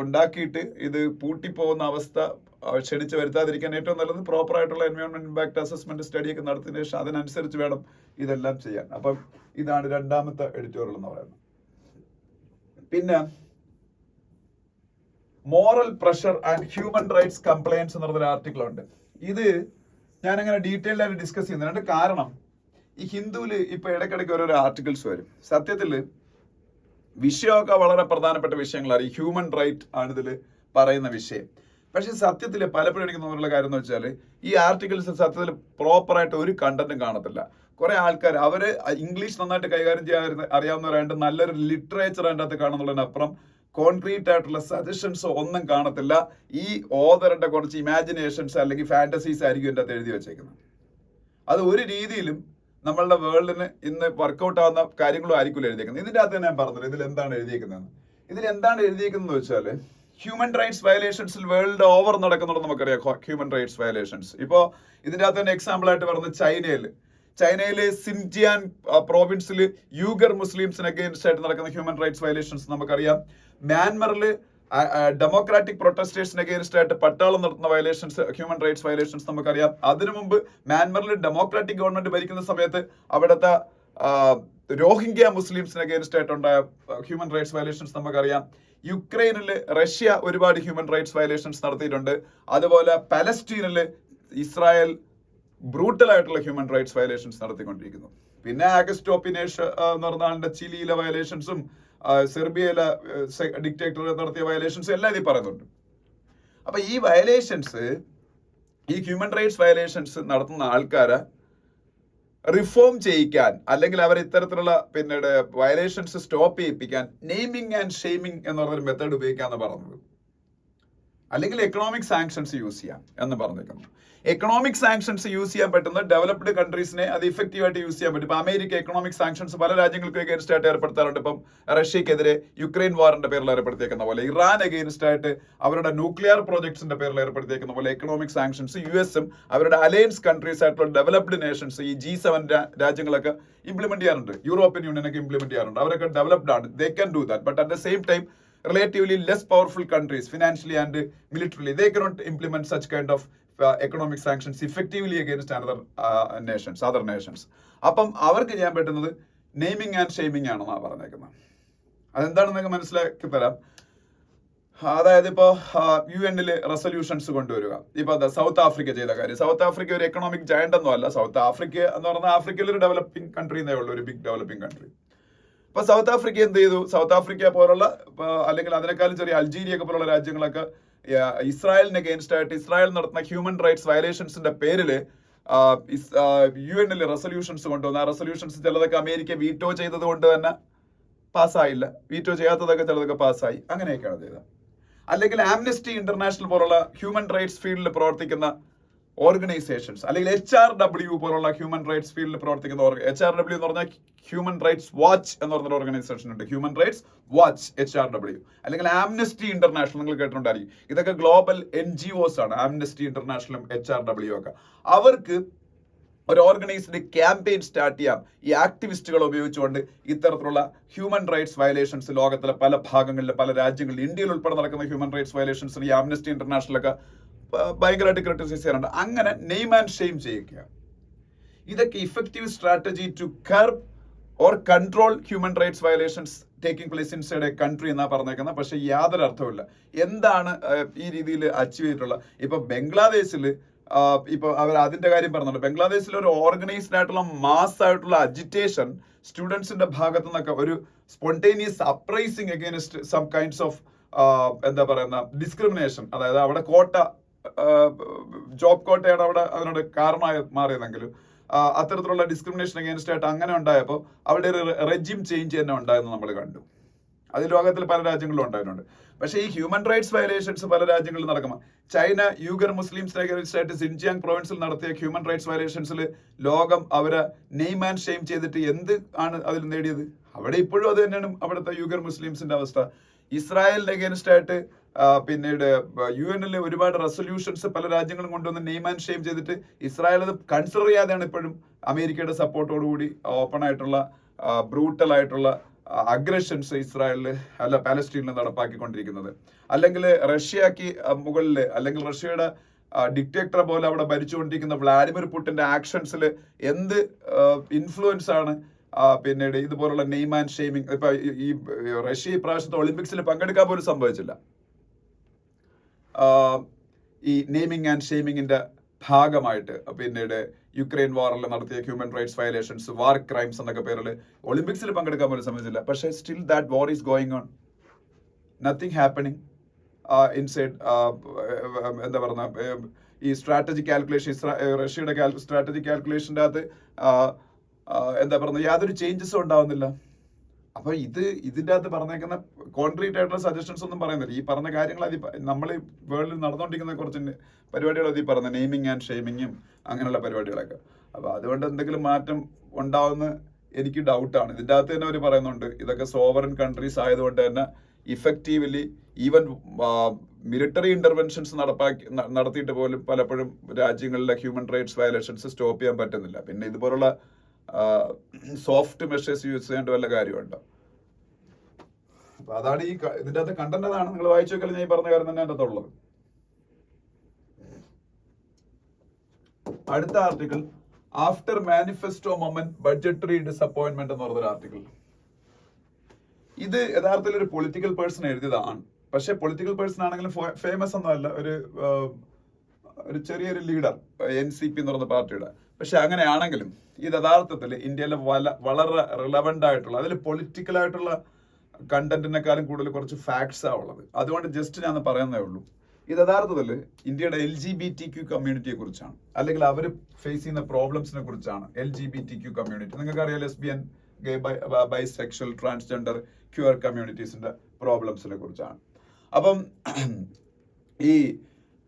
ഉണ്ടാക്കിയിട്ട് ഇത് പൂട്ടിപ്പോകുന്ന അവസ്ഥ ക്ഷണിച്ച് വരുത്താതിരിക്കാൻ ഏറ്റവും നല്ലത് പ്രോപ്പർ ആയിട്ടുള്ള എൻവയോൺമെന്റ് ഇമ്പാക്ട് അസസ്മെന്റ് സ്റ്റഡിയൊക്കെ നടത്തിയതിനു ശേഷം അതിനനുസരിച്ച് വേണം ഇതെല്ലാം ചെയ്യാൻ. അപ്പം ഇതാണ് രണ്ടാമത്തെ എഡിറ്റോറിയൽ എന്ന് പറയുന്നത്. പിന്നെ moral pressure and human rights compliance എന്ന് പറഞ്ഞൊരു ആർട്ടിക്കിൾ ഉണ്ട്. ഇത് ഞാൻ അങ്ങനെ ഡീറ്റെയിൽഡ് ആയിട്ട് ഡിസ്കസ് ചെയ്യുന്നുണ്ട്. കാരണം ഈ ഹിന്ദുവിൽ ഇപ്പൊ ഇടയ്ക്കിടയ്ക്ക് ഓരോരോ ആർട്ടിക്കിൾസ് വരും. സത്യത്തിൽ വിഷയമൊക്കെ വളരെ പ്രധാനപ്പെട്ട വിഷയങ്ങളാണ്. ഈ ഹ്യൂമൻ റൈറ്റ് ആണ് ഇതിൽ പറയുന്ന വിഷയം. പക്ഷെ സത്യത്തിൽ പലപ്പോഴും എനിക്ക് തോന്നുന്ന കാര്യം എന്ന് വെച്ചാൽ ഈ ആർട്ടിക്കിൾസ് സത്യത്തിൽ പ്രോപ്പറായിട്ട് ഒരു കണ്ടന്റും കാണത്തില്ല. കുറെ ആൾക്കാർ അവര് ഇംഗ്ലീഷ് നന്നായിട്ട് കൈകാര്യം ചെയ്യാൻ അറിയാവുന്നവരായിട്ട് നല്ലൊരു ലിറ്ററേച്ചർ അതിൻ്റെ അകത്ത് കാണുന്നുള്ളതിനപ്പുറം കോൺക്രീറ്റ് ആയിട്ടുള്ള സജഷൻസോ ഒന്നും കാണത്തില്ല. ഈ ഓതറിന്റെ കുറച്ച് ഇമാജിനേഷൻസ് അല്ലെങ്കിൽ ഫാന്റസീസ് ആയിരിക്കും എൻ്റെ അകത്ത് എഴുതി വെച്ചേക്കുന്നത്. അത് ഒരു രീതിയിലും നമ്മളുടെ വേൾഡിന് ഇന്ന് വർക്കൗട്ട് ആവുന്ന കാര്യങ്ങളും ആയിരിക്കും എഴുതിയേക്കുന്നത്. ഇതിൻ്റെ അകത്ത് ഞാൻ പറഞ്ഞത് ഇതിൽ എന്താണ് എഴുതിയേക്കുന്നത് വെച്ചാൽ ഹ്യൂമൻ റൈറ്റ്സ് വയലേഷൻസിൽ വേൾഡ് ഓവർ നടക്കുന്നുണ്ടെന്ന് നമുക്കറിയാം. ഹ്യൂമൻ റൈറ്റ്സ് വയലേഷൻസ് ഇപ്പോൾ ഇതിൻ്റെ അകത്ത് തന്നെ എക്സാമ്പിൾ ആയിട്ട് പറഞ്ഞത് ചൈനയിലെ സിൻജിയാൻ പ്രോവിൻസിൽ യൂഗർ മുസ്ലിംസിന് അഗെയിൻസ്റ്റ് ആയിട്ട് നടക്കുന്ന ഹ്യൂമൻ റൈറ്റ്സ് വയലേഷൻസ് നമുക്കറിയാം. മ്യാൻമറിൽ ഡെമോക്രാറ്റിക് പ്രൊട്ടസ്റ്റേഷന് അഗെയിൻസ്റ്റ് ആയിട്ട് പട്ടാളം നടത്തുന്ന വയലേഷൻസ്, ഹ്യൂമൻ റൈറ്റ്സ് വയലേഷൻസ് നമുക്കറിയാം. അതിനു മുമ്പ് മ്യാൻമറിൽ ഡെമോക്രാറ്റിക് ഗവൺമെന്റ് ഭരിക്കുന്ന സമയത്ത് അവിടുത്തെ രോഹിംഗ്യ മുസ്ലിംസിന് അഗെയിൻസ്റ്റ് ആയിട്ടുണ്ടായ ഹ്യൂമൻ റൈറ്റ്സ് വയലേഷൻസ് നമുക്കറിയാം. യുക്രൈനിൽ റഷ്യ ഒരുപാട് ഹ്യൂമൻ റൈറ്റ്സ് വയലേഷൻസ് നടത്തിയിട്ടുണ്ട്. അതുപോലെ പലസ്തീനിൽ ഇസ്രായേൽ ബ്രൂട്ടൽ ആയിട്ടുള്ള ഹ്യൂമൻ റൈറ്റ്സ് വയലേഷൻസ് നടത്തിക്കൊണ്ടിരിക്കുന്നു. പിന്നെ ആഗസ്റ്റോ പിനേഷ് എന്ന് പറഞ്ഞ ആളുടെ ചിലിയിലെ വയലേഷൻസും സെർബിയയിലെ ഡിക്റ്റേറ്റർ നടത്തിയ വയലേഷൻസും എല്ലാം ഇതിൽ പറയുന്നുണ്ട്. അപ്പൊ ഈ വയലേഷൻസ്, ഈ ഹ്യൂമൻ റൈറ്റ്സ് വയലേഷൻസ് നടത്തുന്ന ആൾക്കാരെ റിഫോം ചെയ്യിക്കാൻ അല്ലെങ്കിൽ അവർ ഇത്തരത്തിലുള്ള പിന്നീട് വയലേഷൻസ് സ്റ്റോപ്പ് ചെയ്യിപ്പിക്കാൻ നെയിമിംഗ് ആൻഡ് ഷെയ്മിംഗ് എന്ന് പറഞ്ഞൊരു മെത്തേഡ് ഉപയോഗിക്കാന്ന് പറഞ്ഞത്. അല്ലെങ്കിൽ എക്കണോമിക് സാങ്ഷൻസ് യൂസ് ചെയ്യാം എന്ന് പറഞ്ഞിരിക്കുന്നു. എക്കണോമിക് സാങ്ഷൻസ് യൂസ് ചെയ്യാൻ പറ്റുന്ന ഡെവലപ്ഡ് കൺട്രീസിനെ അത് ഇഫക്റ്റീവ് ആയിട്ട് യൂസ് ചെയ്യാൻ പറ്റും. ഇപ്പൊ അമേരിക്ക എക്കണോമിക് സാങ്ഷൻസ് പല രാജ്യങ്ങൾക്കും അഗേൻസ്റ്റ് ആയിട്ട് ഏർപ്പെടുത്താറുണ്ട്. ഇപ്പം റഷ്യക്കെതിരെ യുക്രൈൻ വാറിന്റെ പേരിൽ ഏർപ്പെടുത്തിയേക്കുന്ന പോലെ, ഇറാൻ അഗേൻസ്റ്റ് ആയിട്ട് അവരുടെ ന്യൂക്ലിയർ പ്രോജക്ട്സിന്റെ പേരിൽ ഏർപ്പെടുത്തിയേക്കുന്ന പോലെ എക്കണോമിക് സാങ്ഷൻസ് US-ഉം അവരുടെ അലയൻസ് കൺട്രീസ് ആയിട്ടുള്ള ഡെവലപ്ഡ് നേഷൻസ്, ഈ G7 രാജ്യങ്ങളൊക്കെ ഇംപ്ലിമെന്റ് ചെയ്യാറുണ്ട്. യൂറോപ്യൻ യൂണിയനൊക്കെ ഇംപ്ലിമെന്റ് ചെയ്യാറുണ്ട്. അവരൊക്കെ ഡെവലപ്ഡ് ആണ്. They can do that. But at the same time relatively less powerful countries financially and militarily, they cannot implement such kind of economic sanctions effectively against other nations. അപ്പം അവർക്ക് ചെയ്യാൻ പറ്റുന്നത് നെയിമിംഗ് ആൻഡ് ഷെയ്മിംഗ് ആണെന്നാണ് പറഞ്ഞേക്കുന്നത്. അതെന്താണെന്നൊക്കെ മനസ്സിലാക്കി തരാം. അതായത് ഇപ്പോൾ UN റെസൊല്യൂഷൻസ് കൊണ്ടുവരിക. ഇപ്പൊ സൗത്ത് ആഫ്രിക്ക ചെയ്ത കാര്യം, സൗത്ത് ആഫ്രിക്ക ഒരു എക്കണോമിക് ജയന്റ് ഒന്നും അല്ല. സൗത്ത് ആഫ്രിക്ക എന്ന് പറഞ്ഞാൽ ആഫ്രിക്കയിൽ ഒരു ഡെവലപ്പിംഗ് കൺട്രി എന്നേ ഉള്ളൂ, ഒരു ബിഗ് ഡെവലപ്പിംഗ് കൺട്രി. ഇപ്പൊ സൗത്ത് ആഫ്രിക്ക എന്ത് ചെയ്തു? സൗത്ത് ആഫ്രിക്ക പോലുള്ള അല്ലെങ്കിൽ അതിനേക്കാളും ചെറിയ അൾജീരിയ ഒക്കെ പോലുള്ള രാജ്യങ്ങളൊക്കെ ഇസ്രായേലിന് അഗെയിൻസ്റ്റ് ആയിട്ട് ഇസ്രായേൽ നടത്തുന്ന ഹ്യൂമൻ റൈറ്റ്സ് വയലേഷൻസിന്റെ പേരിൽ UN റെസൊല്യൂഷൻസ് കൊണ്ടുവന്നു. ആ റെസൊല്യൂഷൻസ് ചിലതൊക്കെ അമേരിക്ക വീറ്റോ ചെയ്തത് കൊണ്ട് തന്നെ പാസ്സായില്ല, വീറ്റോ ചെയ്യാത്തതൊക്കെ ചിലതൊക്കെ പാസ്സായി. അങ്ങനെയൊക്കെയാണ് ചെയ്തത്. അല്ലെങ്കിൽ ആംനസ്റ്റി ഇന്റർനാഷണൽ പോലുള്ള ഹ്യൂമൻ റൈറ്റ്സ് ഫീൽഡിൽ പ്രവർത്തിക്കുന്ന ഓർഗനൈസേഷൻസ്, അല്ലെങ്കിൽ HRW പോലുള്ള ഹ്യൂമൻ റൈറ്റ്സ് ഫീൽഡിൽ പ്രവർത്തിക്കുന്ന HRW എന്ന് പറഞ്ഞാൽ ഹ്യൂമൻ റൈറ്റ്സ് വാച്ച് എന്ന് പറഞ്ഞൊരു ഓർഗനൈസേഷൻ ഉണ്ട്. ഹ്യൂമൻ റൈറ്റ്സ് വാച്ച് HRW, അല്ലെങ്കിൽ ആംനസ്റ്റി ഇന്റർനാഷണൽ നിങ്ങൾ കേട്ടിട്ടുണ്ടായിരിക്കും. ഇതൊക്കെ ഗ്ലോബൽ NGOs ആണ്. ആംനസ്റ്റി ഇന്റർനാഷണലും HRW ഒക്കെ. അവർക്ക് ഒരു ഓർഗനൈസ്ഡ് ക്യാമ്പയിൻ സ്റ്റാർട്ട് ചെയ്യാം ഈ ആക്ടിവിസ്റ്റുകൾ ഉപയോഗിച്ചുകൊണ്ട് ഇത്തരത്തിലുള്ള ഹ്യൂമൻ റൈറ്റ്സ് വയലേഷൻസ് ലോകത്തിലെ പല ഭാഗങ്ങളിലും പല രാജ്യങ്ങളിലും ഇന്ത്യയിൽ ഉൾപ്പെടെ നടക്കുന്ന ഹ്യൂമൻ റൈറ്റ്സ് വയലേഷൻസ് ഈ ആംനസ്റ്റി ഇന്റർനാഷണലൊക്കെ ഭയങ്കരമായിട്ട് ക്രിട്ടിസൈസ് ചെയ്യാറുണ്ട്. അങ്ങനെ നെയിം ആൻഡ് ഷെയിം ചെയ്യിക്കുക, ഇതൊക്കെ effective strategy to curb or control human rights violations taking place inside a country എന്നാ പറഞ്ഞേക്കുന്നത്. പക്ഷെ യാതൊരു അർത്ഥവുമില്ല. എന്താണ് ഈ രീതിയിൽ അച്ചീവ് ചെയ്തിട്ടുള്ളത്? ഇപ്പൊ ബംഗ്ലാദേശിൽ ഇപ്പൊ അവർ അതിന്റെ കാര്യം പറഞ്ഞിട്ടുണ്ട്. ബംഗ്ലാദേശിൽ ഒരു ഓർഗനൈസ്ഡ് ആയിട്ടുള്ള മാസ് ആയിട്ടുള്ള അജിറ്റേഷൻ സ്റ്റുഡൻസിന്റെ ഭാഗത്തു നിന്നൊക്കെ ഒരു spontaneous uprising against some kinds of എന്താ പറയുന്ന ഡിസ്ക്രിമിനേഷൻ. അതായത് അവിടെ കോട്ട, ജോബ് കോട്ടയാണ് അവിടെ അതിനോട് കാരണമായി മാറിയതെങ്കിലും അത്തരത്തിലുള്ള ഡിസ്ക്രിമിനേഷൻ അഗൈൻസ്റ്റ് ആയിട്ട് അങ്ങനെ ഉണ്ടായപ്പോൾ അവിടെ ഒരു റെജിം ചേഞ്ച് തന്നെ ഉണ്ടായെന്ന് നമ്മൾ കണ്ടു. അത് ലോകത്തിൽ പല രാജ്യങ്ങളിലും ഉണ്ടായിട്ടുണ്ട്. പക്ഷേ ഈ ഹ്യൂമൻ റൈറ്റ്സ് വയലേഷൻസ് പല രാജ്യങ്ങളിൽ നടക്കുമ്പോൾ ചൈന യൂഗർ മുസ്ലിംസ് ആയിട്ട് സിൻജിയാങ് പ്രൊവിൻസിൽ നടത്തിയ ഹ്യൂമൻ റൈറ്റ്സ് വയലേഷൻസിൽ ലോകം അവരെ നെയിം ആൻഡ് ഷെയിം ചെയ്തിട്ട് എന്ത് ആണ് അതിൽ നേടിയത്? അവിടെ ഇപ്പോഴും അത് തന്നെയാണ് അവിടുത്തെ യൂഗർ മുസ്ലിംസിന്റെ അവസ്ഥ. ഇസ്രായേലിന്റെ അഗേൻസ്റ്റ് ആയിട്ട് പിന്നീട് UN ഒരുപാട് റെസൊല്യൂഷൻസ് പല രാജ്യങ്ങളും കൊണ്ടുവന്ന് നെയിം ആൻഡ് ഷെയിം ചെയ്തിട്ട് ഇസ്രായേൽ അത് കൺസിഡർ ചെയ്യാതെയാണ് ഇപ്പോഴും അമേരിക്കയുടെ സപ്പോർട്ടോടുകൂടി ഓപ്പൺ ആയിട്ടുള്ള ബ്രൂട്ടൽ ആയിട്ടുള്ള അഗ്രഷൻസ് ഇസ്രായേലിൽ അല്ല പാലസ്റ്റീനിൽ നടപ്പാക്കിക്കൊണ്ടിരിക്കുന്നത്. അല്ലെങ്കിൽ റഷ്യക്ക് മുകളിൽ അല്ലെങ്കിൽ റഷ്യയുടെ ഡിക്റ്റേറ്റർ പോലെ അവിടെ ഭരിച്ചുകൊണ്ടിരിക്കുന്ന വ്ളാഡിമിർ പുടിന്റെ ആക്ഷൻസിൽ എന്ത് ഇൻഫ്ലുവൻസ് ആണ് പിന്നീട് ഇതുപോലുള്ള നെയിം ആൻഡ് ഷെയിമിങ്? ഇപ്പൊ ഈ റഷ്യ ഇപ്രാവശ്യത്തെ ഒളിമ്പിക്സിൽ പങ്കെടുക്കാൻ പോലും സംഭവിച്ചില്ല. ഈ നെയിമിങ് ആൻഡ് ഷെയിമിങ്ങിന്റെ ഭാഗമായിട്ട് പിന്നീട് യുക്രൈൻ വാറിൽ നടത്തിയ ഹ്യൂമൻ റൈറ്റ്സ് വയലേഷൻസ്, വാർ ക്രൈംസ് എന്നൊക്കെ പേരിൽ ഒളിമ്പിക്സിൽ പങ്കെടുക്കാൻ പോലും സംഭവിച്ചില്ല. പക്ഷേ still that war is going on, nothing happening inside. എന്താ പറയുക, ഈ സ്ട്രാറ്റജി കാൽക്കുലേഷൻ, റഷ്യയുടെ സ്ട്രാറ്റജി കാൽക്കുലേഷൻ്റെ അകത്ത് എന്താ പറയുക, യാതൊരു ചേഞ്ചസും ഉണ്ടാവുന്നില്ല. അപ്പൊ ഇതിന്റെ അകത്ത് പറഞ്ഞേക്കുന്ന കോൺക്രീറ്റ് ആയിട്ടുള്ള സജഷൻസ് ഒന്നും പറയുന്നില്ല. ഈ പറഞ്ഞ കാര്യങ്ങൾ നമ്മൾ വേൾഡിൽ നടന്നുകൊണ്ടിരിക്കുന്ന കുറച്ച് പരിപാടികൾ ഈ പറഞ്ഞ നെയിമിങ് ആൻഡ് ഷെയിമിങ്ങും അങ്ങനെയുള്ള പരിപാടികളൊക്കെ. അപ്പൊ അതുകൊണ്ട് എന്തെങ്കിലും മാറ്റം ഉണ്ടാവുമെന്ന് എനിക്ക് ഡൗട്ടാണ്. ഇതിന്റെ അകത്ത് തന്നെ അവർ പറയുന്നുണ്ട് ഇതൊക്കെ സോവറൻ കൺട്രീസ് ആയതുകൊണ്ട് തന്നെ ഇഫക്റ്റീവ്ലി ഈവൻ മിലിറ്ററി ഇന്റർവെൻഷൻസ് നടത്തിയിട്ട് പോലും പലപ്പോഴും രാജ്യങ്ങളിലെ ഹ്യൂമൻ റൈറ്റ്സ് വയലേഷൻസ് സ്റ്റോപ്പ് ചെയ്യാൻ പറ്റുന്നില്ല. പിന്നെ ഇതുപോലുള്ള സോഫ്റ്റ് മെഷേഴ്സ് യൂസ് ചെയ്യേണ്ട വല്ല കാര്യമുണ്ടോ? അപ്പൊ അതാണ് ഈ ഇതിന്റെ അകത്ത് കണ്ടന്റ്. അതാണ് നിങ്ങൾ വായിച്ചു നോക്കിയാൽ ഞാൻ ഈ പറഞ്ഞ കാര്യം തന്നെ എൻ്റെ അകത്തുള്ളത്. അടുത്ത article, after manifesto moment budgetary disappointment എന്ന് പറഞ്ഞൊരു ആർട്ടിക്കിൾ. ഇത് യഥാർത്ഥത്തിൽ ഒരു പൊളിറ്റിക്കൽ പേഴ്സൺ എഴുതിയതാണ്. പക്ഷെ പൊളിറ്റിക്കൽ പേഴ്സൺ ആണെങ്കിലും ഫേമസ് ഒന്നുമല്ല, ഒരു ചെറിയൊരു ലീഡർ NCP എന്ന് പറയുന്ന പാർട്ടിയുടെ. പക്ഷെ അങ്ങനെയാണെങ്കിലും ഇത് യഥാർത്ഥത്തിൽ ഇന്ത്യയിലെ വളരെ റിലവൻ്റ് ആയിട്ടുള്ള, അതിൽ പൊളിറ്റിക്കൽ ആയിട്ടുള്ള കണ്ടന്റിനെക്കാളും കൂടുതൽ കുറച്ച് ഫാക്ട്സ് ആ ഉള്ളത്. അതുകൊണ്ട് ജസ്റ്റ് ഞാൻ പറയുന്നേ ഉള്ളൂ. ഇത് യഥാർത്ഥത്തിൽ ഇന്ത്യയുടെ LGBTQ കമ്മ്യൂണിറ്റിയെ കുറിച്ചാണ്, അല്ലെങ്കിൽ അവർ ഫേസ് ചെയ്യുന്ന പ്രോബ്ലംസിനെ കുറിച്ചാണ്. LGBTQ കമ്മ്യൂണിറ്റി നിങ്ങൾക്കറിയാം, ലെസ്ബിയൻ, ഗേ, ബൈസെക്ഷൽ, ട്രാൻസ്ജെൻഡർ, ക്യൂർ കമ്മ്യൂണിറ്റീസിന്റെ പ്രോബ്ലംസിനെ കുറിച്ചാണ്. അപ്പം ഈ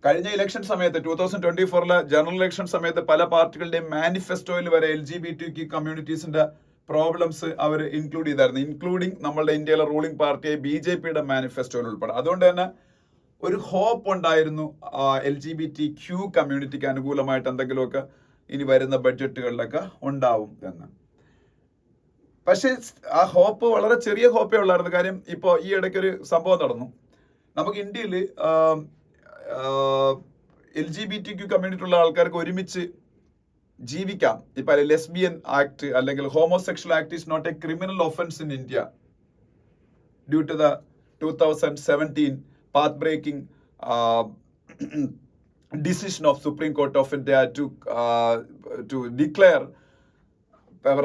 കഴിഞ്ഞ ഇലക്ഷൻ സമയത്ത് 2024 ജനറൽ ഇലക്ഷൻ സമയത്ത് പല പാർട്ടികളുടെയും മാനിഫെസ്റ്റോയിൽ വരെ LGBTQ കമ്മ്യൂണിറ്റീസിന്റെ പ്രോബ്ലംസ് അവർ ഇൻക്ലൂഡ് ചെയ്തായിരുന്നു, ഇൻക്ലൂഡിങ് നമ്മളുടെ ഇന്ത്യയിലെ റൂളിംഗ് പാർട്ടിയായ BJPയുടെ മാനിഫെസ്റ്റോയിൽ ഉൾപ്പെടെ. അതുകൊണ്ട് തന്നെ ഒരു ഹോപ്പ് ഉണ്ടായിരുന്നു LGBTQ കമ്മ്യൂണിറ്റിക്ക് അനുകൂലമായിട്ട് എന്തെങ്കിലുമൊക്കെ ഇനി വരുന്ന ബഡ്ജറ്റുകളിലൊക്കെ ഉണ്ടാവും എന്ന്. പക്ഷേ ആ ഹോപ്പ് വളരെ ചെറിയ ഹോപ്പേ ഉള്ളായിരുന്നു. കാര്യം ഇപ്പോൾ ഈ ഇടയ്ക്കൊരു സംഭവം നടന്നു. നമുക്ക് ഇന്ത്യയിൽ LGBTQ കമ്മ്യൂണിറ്റി ഉള്ള ആൾക്കാർക്ക് ഒരുമിച്ച് ജീവിക്കാം. ഇപ്പൊ ലെസ്ബിയൻ ആക്ട് അല്ലെങ്കിൽ homosexual act is not a criminal offence in India due to the 2017 path breaking decision of Supreme Court of India to declare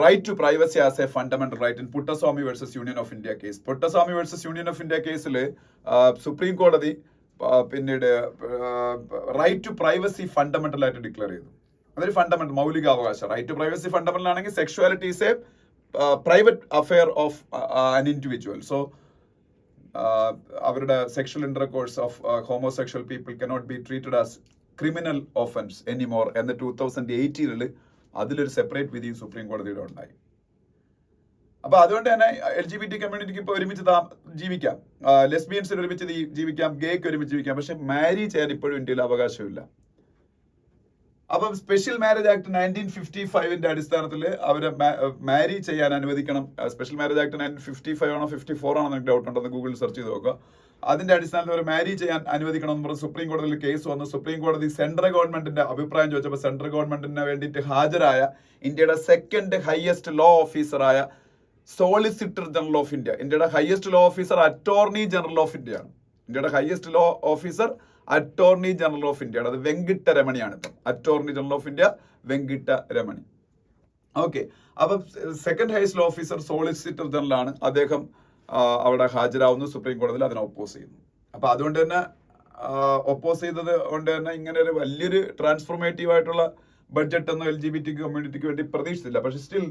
right to privacy as a fundamental right in Puttaswamy versus Union of India case. Puttaswamy versus Union of India കേസിൽ സുപ്രീം കോടതി പിന്നീട് റൈറ്റ് ടു പ്രൈവസി ഫണ്ടമെന്റൽ ആയിട്ട് ഡിക്ലെയർ ചെയ്തു. അതൊരു ഫണ്ടമെന്റൽ മൗലിക അവകാശം. റൈറ്റ് ടു പ്രൈവസി ഫണ്ടമെന്റൽ ആണെങ്കിൽ sexuality is a private affair of an individual. So അവരുടെ sexual intercourse of homosexual people cannot be treated as criminal offence anymore എന്ന് 2018 അതിലൊരു സെപ്പറേറ്റ് വിധി സുപ്രീം കോടതിയുടെ ഉണ്ടായി. അപ്പൊ അതുകൊണ്ട് തന്നെ LGBT കമ്മ്യൂണിറ്റിക്ക് ഇപ്പൊ ഒരുമിച്ച് ജീവിക്കാം, ലെസ്ബിയൻസിന് ഒരുമിച്ച് ജീവിക്കാം, ഗേക്ക് ഒരുമിച്ച് ജീവിക്കാം. പക്ഷെ മാരി ചെയ്യാൻ ഇപ്പോഴും ഇന്ത്യയിൽ അവകാശമില്ല. അപ്പം സ്പെഷ്യൽ മാരേജ് ആക്ട് 1955 അടിസ്ഥാനത്തിൽ അവരെ മാരി ചെയ്യാൻ അനുവദിക്കണം. സ്പെഷ്യൽ മാരേജ് ആക്ട് 1955 ആണോ 54 ആണോ എനിക്ക് ഡൗട്ട് ഉണ്ടെന്ന് ഗൂഗിളിൽ സെർച്ച് ചെയ്ത് നോക്കുക. അതിന്റെ അടിസ്ഥാനത്തിൽ അവർ മാരി ചെയ്യാൻ അനുവദിക്കണം എന്ന് പറഞ്ഞ് സുപ്രീം കോടതിയിൽ കേസ് വന്നു. സുപ്രീം കോടതി സെൻട്രൽ ഗവൺമെന്റിന്റെ അഭിപ്രായം ചോദിച്ചപ്പോൾ സെൻട്രൽ ഗവൺമെന്റിന് വേണ്ടിയിട്ട് ഹാജരായ ഇന്ത്യയുടെ സെക്കൻഡ് ഹയസ്റ്റ് ലോ ഓഫീസറായ സോളിസിറ്റർ ജനറൽ ഓഫ് ഇന്ത്യ, ഇന്ത്യയുടെ highest law officer attorney general of India ആണ്. ഇന്ത്യയുടെ highest law officer attorney general of ഇന്ത്യയാണ്. അത് വെങ്കിട്ട രമണിയാണ്. ഇപ്പം attorney general of India Venkata Ramani. Okay, അപ്പം second highest law officer solicitor general ആണ്. അദ്ദേഹം അവിടെ ഹാജരാവുന്നു, സുപ്രീം കോടതിയിൽ അതിനെ ഒപ്പോസ് ചെയ്യുന്നു. അപ്പൊ അതുകൊണ്ട് തന്നെ ഒപ്പോസ് ചെയ്തത് കൊണ്ട് തന്നെ ഇങ്ങനെ ഒരു വലിയൊരു ട്രാൻസ്ഫോർമേറ്റീവ് ആയിട്ടുള്ള ബഡ്ജറ്റ് ഒന്നും LGBT കമ്മ്യൂണിറ്റിക്ക് വേണ്ടി പ്രതീക്ഷിച്ചില്ല. പക്ഷെ സ്റ്റിൽ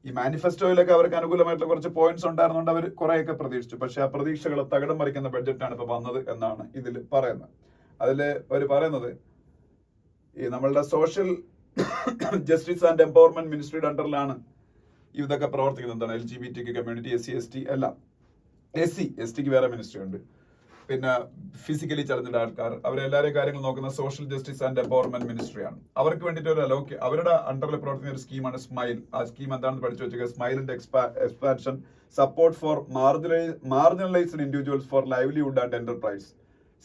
ഈ മാനിഫെസ്റ്റോയിലൊക്കെ അവർക്ക് അനുകൂലമായിട്ടുള്ള കുറച്ച് പോയിന്റ്സ് ഉണ്ടായിരുന്നുകൊണ്ട് അവർ കുറെയൊക്കെ പ്രതീക്ഷിച്ചു. പക്ഷെ ആ പ്രതീക്ഷകളെ തകിടം മറിക്കുന്ന ബഡ്ജറ്റാണ് ഇപ്പൊ വന്നത് എന്നാണ് ഇതിൽ പറയുന്നത്. അതിൽ അവർ പറയുന്നത് ഈ നമ്മളുടെ സോഷ്യൽ ജസ്റ്റിസ് ആൻഡ് എംപവർമെന്റ് മിനിസ്ട്രിയുടെ അണ്ടറിലാണ് ഇതൊക്കെ പ്രവർത്തിക്കുന്നത്. എന്താണ് LGBT കമ്മ്യൂണിറ്റി, SC ST എല്ലാം. SC വേറെ മിനിസ്ട്രി ഉണ്ട്. പിന്നെ ഫിസിക്കലി ചലഞ്ചഡ് ആൾക്കാർ, അവരെല്ലാവരെയും കാര്യങ്ങൾ നോക്കുന്ന സോഷ്യൽ ജസ്റ്റിസ് ആൻഡ് എംപവർമെന്റ് മിനിസ്ട്രിയാണ്. അവർക്ക് വേണ്ടിയിട്ട് ഒരു അവരുടെ അണ്ടറിൽ പ്രവർത്തിക്കുന്ന ഒരു സ്കീമാണ് സ്മൈൽ. ആ സ്കീം എന്താണെന്ന് പഠിച്ചു വെച്ചത് സ്മൈലിന്റെ expansion, support for marginalised individuals for livelihood and enterprise.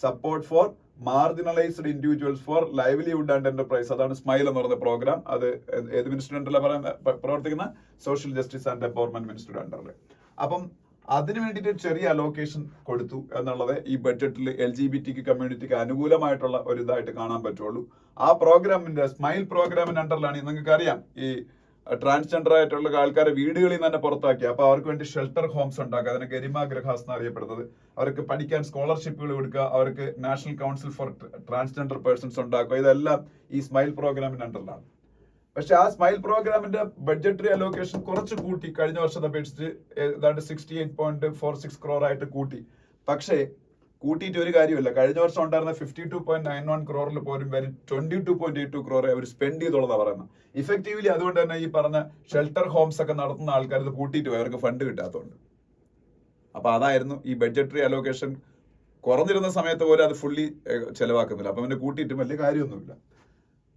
Support for marginalised individuals for livelihood and enterprise, അതാണ് സ്മൈൽ എന്ന് പറയുന്ന പ്രോഗ്രാം. അത് ഏത് മിനിസ്ട്രി അണ്ടറിലാണ് പ്രവർത്തിക്കുന്ന? സോഷ്യൽ ജസ്റ്റിസ് ആൻഡ് എംപവർമെന്റ് മിനിസ്ട്രിയുടെ അണ്ടറിൽ. അപ്പം അതിനു വേണ്ടിയിട്ട് ചെറിയ അലോക്കേഷൻ കൊടുത്തു എന്നുള്ളത് ഈ ബഡ്ജറ്റിൽ LGBT കമ്മ്യൂണിറ്റിക്ക് അനുകൂലമായിട്ടുള്ള ഒരു ഇതായിട്ട് കാണാൻ പറ്റുള്ളൂ. ആ പ്രോഗ്രാമിന്റെ സ്മൈൽ പ്രോഗ്രാമിന്റെ അണ്ടറിലാണ് നിങ്ങൾക്ക് അറിയാം ഈ ട്രാൻസ്ജെൻഡർ ആയിട്ടുള്ള ആൾക്കാരെ വീടുകളിൽ നിന്ന് തന്നെ പുറത്താക്കി. അപ്പൊ അവർക്ക് വേണ്ടി ഷെൽട്ടർ ഹോംസ് ഉണ്ടാക്കുക, അതിന് ഗരിമ ഗ്രഹാസ് എന്ന് അറിയപ്പെടുന്നത്. അവർക്ക് പഠിക്കാൻ സ്കോളർഷിപ്പുകൾ കൊടുക്കുക, അവർക്ക് national council for transgender persons ഉണ്ടാക്കുക. ഇതെല്ലാം ഈ സ്മൈൽ പ്രോഗ്രാമിന്റെ അണ്ടറിലാണ്. പക്ഷെ ആ സ്മൈൽ പ്രോഗ്രാമിന്റെ ബഡ്ജറ്ററി അലോക്കേഷൻ കുറച്ച് കൂട്ടി, കഴിഞ്ഞ വർഷത്തെ അപേക്ഷിച്ച് ഏതാണ്ട് 68.46 crore ആയിട്ട് കൂട്ടി. പക്ഷേ കൂട്ടിയിട്ട് ഒരു കാര്യമില്ല. കഴിഞ്ഞ വർഷം ഉണ്ടായിരുന്ന 52.91 crore പോലും വരും 22.82 crore അവർ സ്പെൻഡ് ചെയ്തോളന്നാണ് പറയുന്നത്. ഇഫക്റ്റീവ്ലി അതുകൊണ്ട് തന്നെ ഈ പറഞ്ഞ ഷെൽട്ടർ ഹോംസ് ഒക്കെ നടത്തുന്ന ആൾക്കാർ ഇത് കൂട്ടിയിട്ട് പോയി, അവർക്ക് ഫണ്ട് കിട്ടാത്തതുകൊണ്ട്. അപ്പൊ അതായിരുന്നു ഈ ബഡ്ജറ്ററി അലോക്കേഷൻ കുറഞ്ഞിരുന്ന സമയത്ത് പോലും അത് ഫുള്ളി ചെലവാക്കുന്നില്ല. അപ്പൊ പിന്നെ കൂട്ടിയിട്ട് വലിയ കാര്യമൊന്നുമില്ല.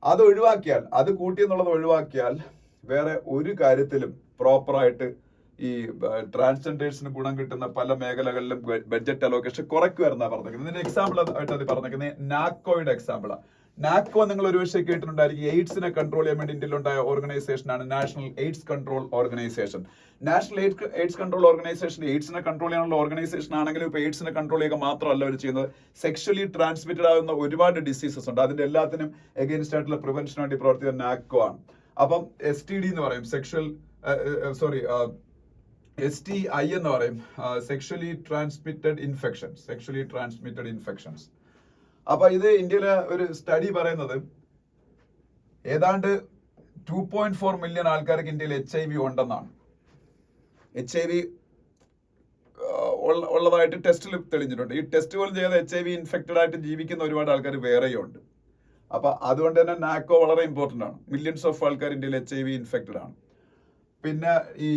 അത് ഒഴിവാക്കിയാൽ, അത് കൂട്ടി എന്നുള്ളത് ഒഴിവാക്കിയാൽ വേറെ ഒരു കാര്യത്തിലും പ്രോപ്പറായിട്ട് ഈ ട്രാൻസ്ജെൻഡേഴ്സിന് ഗുണം കിട്ടുന്ന പല മേഖലകളിലും ബഡ്ജറ്റ് അലോക്കേഷൻ കുറയ്ക്കുമായിരുന്നാണ് പറഞ്ഞിരിക്കുന്നത്. ഇതിന്റെ എക്സാമ്പിൾ ആയിട്ട് അത് പറഞ്ഞിരിക്കുന്നത് നാക്കോയുടെ എക്സാമ്പിളാണ്. നാക്കോ നിങ്ങൾ ഒരു പക്ഷേ കേട്ടിട്ടുണ്ടായിരിക്കും. എയ്ഡ്സിനെ കൺട്രോൾ ചെയ്യാൻ വേണ്ടി ഇന്ത്യയിലുണ്ടായ ഓർഗനൈസേഷനാണ് National AIDS Control Organisation. National AIDS Control Organisation എയ്ഡ്സിനെ കൺട്രോൾ ചെയ്യാനുള്ള ഓർഗനൈസേഷൻ ആണെങ്കിലും ഇപ്പൊ എയ്ഡ്സിനെ കൺട്രോൾ ചെയ്യുക മാത്രമല്ല അവർ ചെയ്യുന്നത്, സെക്ഷലി ട്രാൻസ്മിറ്റഡ് ആകുന്ന ഒരുപാട് ഡിസീസസ് ഉണ്ട്. അതിന്റെ എല്ലാത്തിനും എഗെയിൻസ്റ്റ് ആയിട്ടുള്ള പ്രിവെൻഷന് വേണ്ടി പ്രവർത്തിക്കുന്ന നാക്കോ ആണ്. അപ്പം STD എന്ന് പറയും, STI എന്ന് പറയും, സെക്ഷലി ട്രാൻസ്മിറ്റഡ് ഇൻഫെക്ഷൻസ്. അപ്പൊ ഇത് ഇന്ത്യയിലെ ഒരു സ്റ്റഡി പറയുന്നത് ഏതാണ്ട് 2.4 മില്യൺ ആൾക്കാർക്ക് ഇന്ത്യയിൽ HIV ഉണ്ടെന്നാണ്. HIV ഉള്ളതായിട്ട് ടെസ്റ്റിൽ തെളിഞ്ഞിട്ടുണ്ട്. ഈ ടെസ്റ്റ് പോലും ചെയ്ത HIV ഇൻഫെക്റ്റഡ് ആയിട്ട് ജീവിക്കുന്ന ഒരുപാട് ആൾക്കാർ വേറെയും ഉണ്ട്. അപ്പൊ അതുകൊണ്ട് തന്നെ നാക്കോ വളരെ ഇമ്പോർട്ടന്റ് ആണ്. മില്യൺസ് ഓഫ് ആൾക്കാർ ഇന്ത്യയിൽ HIV ഇൻഫെക്റ്റഡ് ആണ്. പിന്നെ ഈ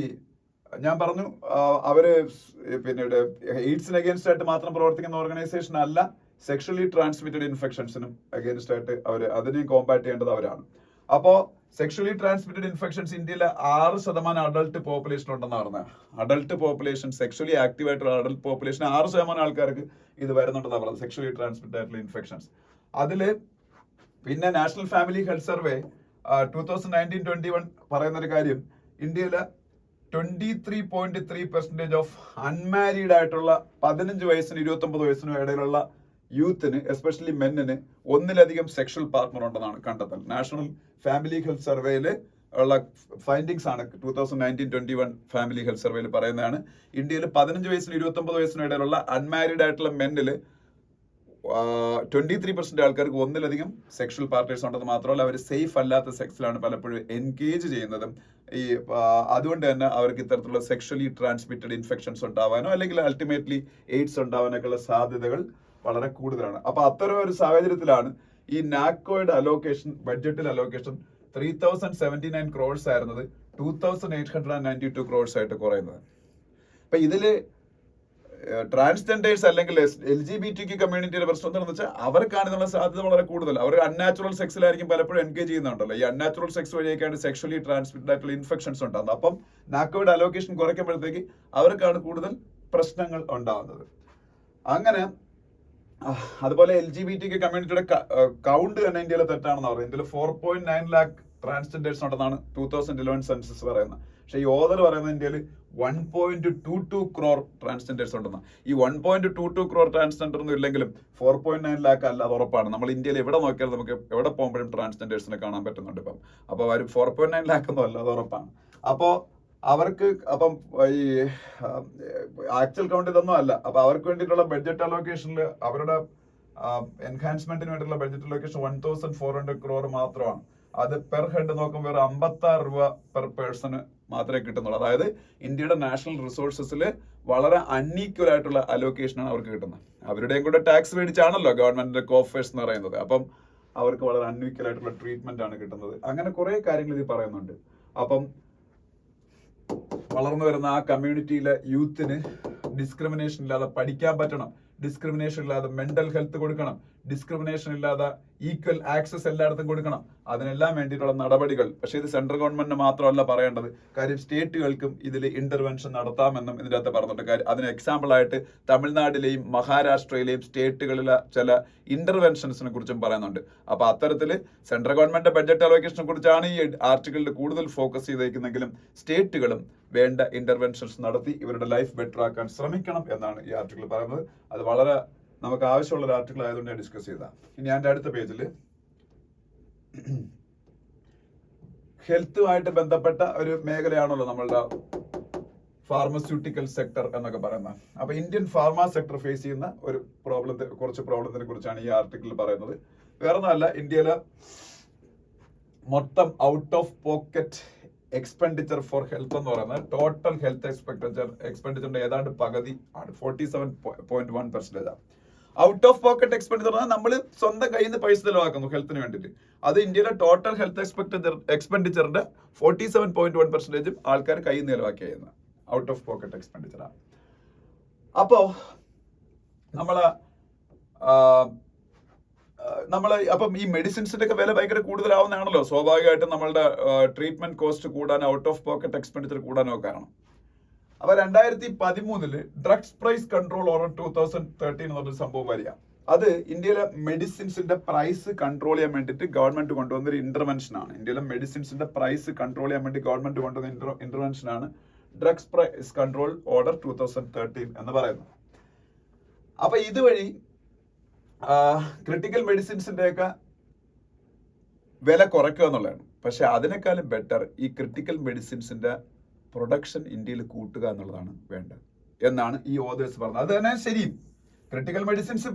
ഞാൻ പറഞ്ഞു അവര് പിന്നെ എയ്ഡ്സിന് അഗേൻസ്റ്റ് ആയിട്ട് മാത്രം പ്രവർത്തിക്കുന്ന ഓർഗനൈസേഷൻ അല്ല, സെക്ഷലി ട്രാൻസ്മിറ്റഡ് ഇൻഫെക്ഷൻസിനും അഗേൻസ്റ്റ് ആയിട്ട് അതിനെയും കോമ്പാറ്റ് ചെയ്യേണ്ടത് അവരാണ്. അപ്പോ സെക്ഷലി ട്രാൻസ്മിറ്റഡ് ഇൻഫെക്ഷൻസ് ഇന്ത്യയിലെ 6% അഡൾട്ട് പോപ്പുലേഷൻ ഉണ്ടെന്ന് പറഞ്ഞത്. അഡൾട്ട് പോപ്പുലേഷൻ, സെക്ഷലി ആക്റ്റീവ് ആയിട്ടുള്ള അഡൾട്ട് പോപ്പുലേഷൻ 6% ആൾക്കാർക്ക് ഇത് വരുന്നുണ്ടെന്നാണ് പറഞ്ഞത്, സെക്ഷലി ട്രാൻസ്മിറ്റഡ് ആയിട്ടുള്ള ഇൻഫെക്ഷൻസ്. അതില് പിന്നെ നാഷണൽ ഫാമിലി ഹെൽത്ത് സർവേ 2019-21 പറയുന്ന ഒരു കാര്യം, ഇന്ത്യയിലെ 23.3% ഓഫ് അൺമാരീഡ് ആയിട്ടുള്ള 15 വയസ്സിനും 29 വയസ്സിനും ഇടയിലുള്ള യൂത്തിന്, എസ്പെഷ്യലി മെന്നിന് ഒന്നിലധികം സെക്ഷൽ പാർട്ട്ണർ ഉണ്ടെന്നാണ് കണ്ടെത്തൽ. നാഷണൽ ഫാമിലി ഹെൽത്ത് സർവേയിൽ ഉള്ള ഫൈൻഡിങ്സ് ആണ് 2019-21 ഫാമിലി ഹെൽത്ത് സർവേയിൽ പറയുന്നതാണ്. ഇന്ത്യയിൽ 15 വയസ്സിനും 29 വയസ്സിനും ഇടയിലുള്ള അൺമാരീഡ് ആയിട്ടുള്ള മെന്നിൽ 23% ആൾക്കാർക്ക് ഒന്നിലധികം സെക്ഷൽ പാർട്ട്നേഴ്സ് ഉണ്ടെന്ന് മാത്രമല്ല അവർ സേഫ് അല്ലാത്ത സെക്സിലാണ് പലപ്പോഴും എൻഗേജ് ചെയ്യുന്നതും. ഈ അതുകൊണ്ട് തന്നെ അവർക്ക് ഇത്തരത്തിലുള്ള സെക്ഷലി ട്രാൻസ്മിറ്റഡ് ഇൻഫെക്ഷൻസ് ഉണ്ടാവാനോ അല്ലെങ്കിൽ അൾട്ടിമേറ്റ്ലി എയ്ഡ്സ് ഉണ്ടാവാനൊക്കെയുള്ള സാധ്യതകൾ വളരെ കൂടുതലാണ്. അപ്പൊ അത്തരം ഒരു സാഹചര്യത്തിലാണ് ഈ നാക്കോയുടെ അലോക്കേഷൻ, ബഡ്ജറ്റിൽ അലോക്കേഷൻ 3079 crores ആയിരുന്നത് 2892 crores ആയിട്ട് കുറയുന്നത്. അപ്പൊ ഇതില് ട്രാൻസ്ജെൻഡേഴ്സ് അല്ലെങ്കിൽ LGBT കമ്മ്യൂണിറ്റിയുടെ പ്രശ്നം എന്താണെന്ന് വെച്ചാൽ അവർക്കാണ് ഇതിനുള്ള സാധ്യത വളരെ കൂടുതൽ. അവർ അൺനാച്ചുറൽ സെക്സിലായിരിക്കും പലപ്പോഴും എൻഗേജ് ചെയ്യുന്നുണ്ടല്ലോ. ഈ അൺനാച്ചുറൽ സെക്സ് വഴിയൊക്കെയാണ് സെക്ഷലി ട്രാൻസ്മിറ്റഡ് ആയിട്ടുള്ള ഇൻഫെക്ഷൻസ് ഉണ്ടാകുന്നത്. അപ്പം നാക്കോയുടെ അലോക്കേഷൻ കുറയ്ക്കുമ്പോഴത്തേക്ക് അവർക്കാണ് കൂടുതൽ പ്രശ്നങ്ങൾ ഉണ്ടാകുന്നത്. അങ്ങനെ അതുപോലെ LGBT കമ്മ്യൂണിറ്റിയുടെ കൗണ്ട് തന്നെ ഇന്ത്യയിലെ തെറ്റാണെന്ന് പറയുന്നത്. ഇന്ത്യയിൽ 4.9 lakh ട്രാൻസ്ജെൻഡേഴ്സ് ഉണ്ടെന്നാണ് 2011 സെൻസസ് പറയുന്നത്. പക്ഷെ ഈ ഓതർ പറയുന്നത് ഇന്ത്യയിൽ 1.22 crore ട്രാൻസ്ജെൻഡേഴ്സ് ഉണ്ടെന്ന്. ഈ 1.22 crore ട്രാൻസ്ജെൻഡർ ഒന്നും ഇല്ലെങ്കിലും 4.9 lakh അല്ല, അത് ഉറപ്പാണ്. നമ്മൾ ഇന്ത്യയിൽ എവിടെ നോക്കിയാലും നമുക്ക് എവിടെ പോകുമ്പോഴും ട്രാൻസ്ജെൻഡേഴ്സിനെ കാണാൻ പറ്റുന്നുണ്ട് ഇപ്പം. അപ്പോൾ അവർ 4.9 lakh ഒന്നും അല്ല, അത് ഉറപ്പാണ്. അപ്പോൾ അവർക്ക് അപ്പം ഈ ആക്ച്വൽ കൗണ്ട് ഇതൊന്നും അല്ല. അപ്പൊ അവർക്ക് വേണ്ടിയിട്ടുള്ള ബഡ്ജറ്റ് അലോക്കേഷനിൽ അവരുടെ എൻഹാൻസ്മെന്റിന് വേണ്ടിയിട്ടുള്ള ബഡ്ജറ്റ് അലോക്കേഷൻ 1,400 crore മാത്രമാണ്. അത് പെർ ഹെഡ് നോക്കുമ്പോൾ വേറെ 56 രൂപ പെർ പേഴ്സണ് മാത്രമേ കിട്ടുന്നുള്ളൂ. അതായത് ഇന്ത്യയുടെ നാഷണൽ റിസോഴ്സസിൽ വളരെ അൺഈക്വൽ ആയിട്ടുള്ള അലോക്കേഷനാണ് അവർക്ക് കിട്ടുന്നത്. അവരുടെയും കൂടെ ടാക്സ് മേടിച്ചാണല്ലോ ഗവൺമെന്റിന്റെ കോഫേഴ്സ് എന്ന് പറയുന്നത്. അപ്പം അവർക്ക് വളരെ അൺഈക്വൽ ആയിട്ടുള്ള ട്രീറ്റ്മെന്റ് ആണ് കിട്ടുന്നത്. അങ്ങനെ കുറെ കാര്യങ്ങൾ ഇത് പറയുന്നുണ്ട്. അപ്പം വളർന്നു വരുന്ന ആ കമ്മ്യൂണിറ്റിയിലെ യൂത്തിന് ഡിസ്ക്രിമിനേഷൻ ഇല്ലാതെ പഠിക്കാൻ പറ്റണം, ഡിസ്ക്രിമിനേഷൻ ഇല്ലാതെ മെന്റൽ ഹെൽത്ത് കൊടുക്കണം, ഡിസ്ക്രിമിനേഷൻ ഇല്ലാതെ ഈക്വൽ ആക്സസ് എല്ലായിടത്തും കൊടുക്കണം. അതിനെല്ലാം വേണ്ടിയിട്ടുള്ള നടപടികൾ. പക്ഷേ ഇത് സെൻട്രൽ ഗവൺമെന്റിന് മാത്രമല്ല പറയേണ്ടത്. കാര്യം സ്റ്റേറ്റുകൾക്കും ഇതിൽ ഇന്റർവെൻഷൻ നടത്താമെന്നും ഇതിൻ്റെ അകത്ത് പറഞ്ഞിട്ടുണ്ട്. കാര്യം അതിന് എക്സാമ്പിൾ ആയിട്ട് തമിഴ്നാട്ടിലെയും മഹാരാഷ്ട്രയിലെയും സ്റ്റേറ്റുകളിലെ ചില ഇന്റർവെൻഷൻസിനെ കുറിച്ചും പറയുന്നുണ്ട്. അപ്പൊ അത്തരത്തിൽ സെൻട്രൽ ഗവൺമെന്റ് ബഡ്ജറ്റ് അലോക്കേഷനെ കുറിച്ചാണ് ഈ ആർട്ടിക്കിളിൽ കൂടുതൽ ഫോക്കസ് ചെയ്തേക്കുന്നെങ്കിലും സ്റ്റേറ്റുകളും വേണ്ട ഇന്റർവെൻഷൻസ് നടത്തി ഇവരുടെ ലൈഫ് ബെറ്റർ ആക്കാൻ ശ്രമിക്കണം എന്നാണ് ഈ ആർട്ടിക്കിൾ പറയുന്നത്. അത് വളരെ നമുക്ക് ആവശ്യമുള്ള ഒരു ആർട്ടിക്കിൾ ആയതുകൊണ്ട് ഞാൻ ഡിസ്കസ് ചെയ്തതാണ്. ഇനി എൻ്റെ അടുത്ത പേജിൽ ഹെൽത്തുമായിട്ട് ബന്ധപ്പെട്ട ഒരു മേഖലയാണല്ലോ നമ്മളുടെ ഫാർമസ്യൂട്ടിക്കൽ സെക്ടർ എന്നൊക്കെ പറയുന്നത്. അപ്പൊ ഇന്ത്യൻ ഫാർമ സെക്ടർ ഫേസ് ചെയ്യുന്ന ഒരു കുറച്ച് പ്രോബ്ലത്തിനെ കുറിച്ചാണ് ഈ ആർട്ടിക്കിൾ പറയുന്നത്. വേറൊന്നുമല്ല, ഇന്ത്യയിലെ മൊത്തം out of pocket expenditure for health എന്ന് പറയുന്നത് ടോട്ടൽ ഹെൽത്ത് എക്സ്പെൻഡിച്ചറിന്റെ ഏതാണ്ട് പകുതി ആണ്, 47.1%. ഔട്ട് ഓഫ് പോക്കറ്റ് എക്സ്പെൻഡിച്ചർ നമ്മൾ സ്വന്തം കയ്യിൽ നിന്ന് പൈസ ചെലവാക്കുന്നു ഹെൽത്തിന് വേണ്ടിയിട്ട്. അത് ഇന്ത്യയിലെ ടോട്ടൽ ഹെൽത്ത് എക്സ്പെൻഡിച്ചറിന്റെ 47.1% ആൾക്കാർ കയ്യിൽ നിന്ന് ചെലവാക്കി ചെയ്യുന്നത് ഔട്ട് ഓഫ് പോക്കറ്റ് എക്സ്പെൻഡിച്ചറാണ്. അപ്പോ അപ്പം ഈ മെഡിസിൻസിന്റെ ഒക്കെ വില ഭയങ്കര കൂടുതലാവുന്നതാണല്ലോ. സ്വാഭാവികമായിട്ടും നമ്മളുടെ ട്രീറ്റ്മെന്റ് കോസ്റ്റ് കൂടാനും ഔട്ട് ഓഫ് പോക്കറ്റ് എക്സ്പെൻഡിച്ചർ കൂടാനും ഒക്കെ കാരണം. അപ്പൊ 2013 ഡ്രഗ്സ് പ്രൈസ് കൺട്രോൾ ഓർഡർ 2013 എന്നൊരു സംഭവം വരിക. അത് ഇന്ത്യയിലെ മെഡിസിൻസിന്റെ പ്രൈസ് കൺട്രോൾ ചെയ്യാൻ വേണ്ടിയിട്ട് ഗവൺമെന്റ് കൊണ്ടുവന്നൊരു ഇന്റർവെൻഷൻ ആണ്. ഇന്ത്യയിലെ മെഡിസിൻസിന്റെ പ്രൈസ് കൺട്രോൾ ചെയ്യാൻ വേണ്ടി ഗവൺമെന്റ് കൊണ്ടുവന്ന ഇന്റർവെൻഷൻ ആണ് ഡ്രഗ്സ് പ്രൈസ് കൺട്രോൾ ഓർഡർ 2013 എന്ന് പറയുന്നത്. അപ്പൊ ഇതുവഴി ക്രിട്ടിക്കൽ മെഡിസിൻസിന്റെ ഒക്കെ വില കുറയ്ക്കുക എന്നുള്ളതാണ്. പക്ഷെ അതിനേക്കാളും ബെറ്റർ ഈ ക്രിട്ടിക്കൽ മെഡിസിൻസിന്റെ പ്രൊഡക്ഷൻ ഇന്ത്യയിൽ കൂട്ടുക എന്നുള്ളതാണ് വേണ്ടത് എന്നാണ് ഈ ഓതേഴ്സ് പറഞ്ഞത്. അത് തന്നെ ശരിയും. ക്രിട്ടിക്കൽ മെഡിസിൻസ്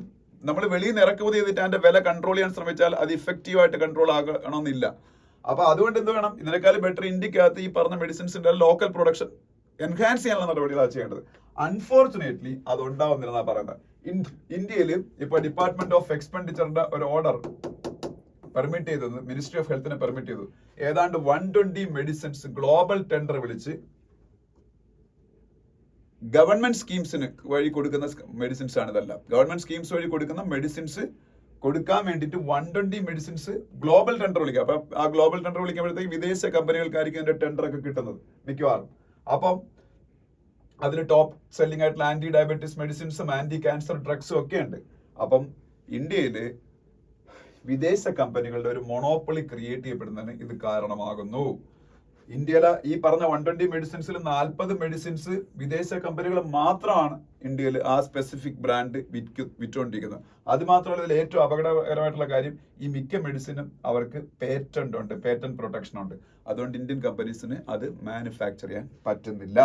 നമ്മൾ വെളിയിൽ നിന്ന് ഇറക്കുമതി ചെയ്തിട്ട് അതിന്റെ വില കൺട്രോൾ ചെയ്യാൻ ശ്രമിച്ചാൽ അത് ഇഫക്റ്റീവായിട്ട് കൺട്രോൾ ആകണമെന്നില്ല. അപ്പൊ അതുകൊണ്ട് എന്ത് വേണം, ഇതിനേക്കാളും ബെറ്റർ ഇന്ത്യക്കകത്ത് ഈ പറഞ്ഞ മെഡിസിൻസിന്റെ ലോക്കൽ പ്രൊഡക്ഷൻ എൻഹാൻസ് ചെയ്യാനുള്ള നടപടികളാണ് ചെയ്യേണ്ടത്. അൺഫോർച്ചുനേറ്റ്ലി അത് ഉണ്ടാവുന്നില്ലെന്നാ പറയുന്നത്. ഇന്ത്യയിൽ ഇപ്പൊ ഡിപ്പാർട്ട്മെന്റ് ഓഫ് എക്സ്പെൻഡിച്ചറിന്റെ ഒരു ഓർഡർ പെർമിറ്റ് ചെയ്തത്, മിനിസ്ട്രി ഓഫ് ഹെൽത്തിനെ പെർമിറ്റ് ചെയ്തു. ഏതാണ്ട് 120 മെഡിസിൻസ് ഗ്ലോബൽ ടെൻഡർ വിളിച്ച് ഗവൺമെന്റ് സ്കീംസിന് വഴി കൊടുക്കുന്ന മെഡിസിൻസ് ആണ് ഇതെല്ലാം. ഗവൺമെന്റ് സ്കീംസ് വഴി കൊടുക്കുന്ന മെഡിസിൻസ് കൊടുക്കാൻ വേണ്ടിയിട്ട് 120 മെഡിസിൻസ് ഗ്ലോബൽ ടെൻഡർ വിളിക്കുക. അപ്പൊ ആ ഗ്ലോബൽ ടെൻഡർ വിളിക്കുമ്പോഴത്തേക്ക് വിദേശ കമ്പനികൾക്കായിരിക്കും അതിന്റെ ടെൻഡർ ഒക്കെ കിട്ടുന്നത് മിക്കവാറും. അപ്പം അതിൽ ടോപ്പ് സെല്ലിംഗ് ആയിട്ടുള്ള ആന്റി ഡയബറ്റീസ് മെഡിസിൻസും ആന്റി ക്യാൻസർ ഡ്രഗ്സും ഒക്കെ ഉണ്ട്. അപ്പം ഇന്ത്യയില് വിദേശ കമ്പനികളുടെ ഒരു മൊണോപ്പൊളി ക്രിയേറ്റ് ചെയ്യപ്പെടുന്നതിന് ഇത് കാരണമാകുന്നു. ഇന്ത്യയിലെ ഈ പറഞ്ഞ 120 മെഡിസിൻസിൽ 40 മെഡിസിൻസ് വിദേശ കമ്പനികൾ മാത്രമാണ് ഇന്ത്യയിൽ ആ സ്പെസിഫിക് ബ്രാൻഡ് വിറ്റുകൊണ്ടിരിക്കുന്നത്. അത് മാത്രമല്ല, ഇതിൽ ഏറ്റവും അപകടകരമായിട്ടുള്ള കാര്യം ഈ മിക്ക മെഡിസിനും അവർക്ക് പേറ്റന്റ് ഉണ്ട്, പേറ്റന്റ് പ്രൊട്ടക്ഷൻ ഉണ്ട്. അതുകൊണ്ട് ഇന്ത്യൻ കമ്പനീസിന് അത് മാനുഫാക്ചർ ചെയ്യാൻ പറ്റുന്നില്ല.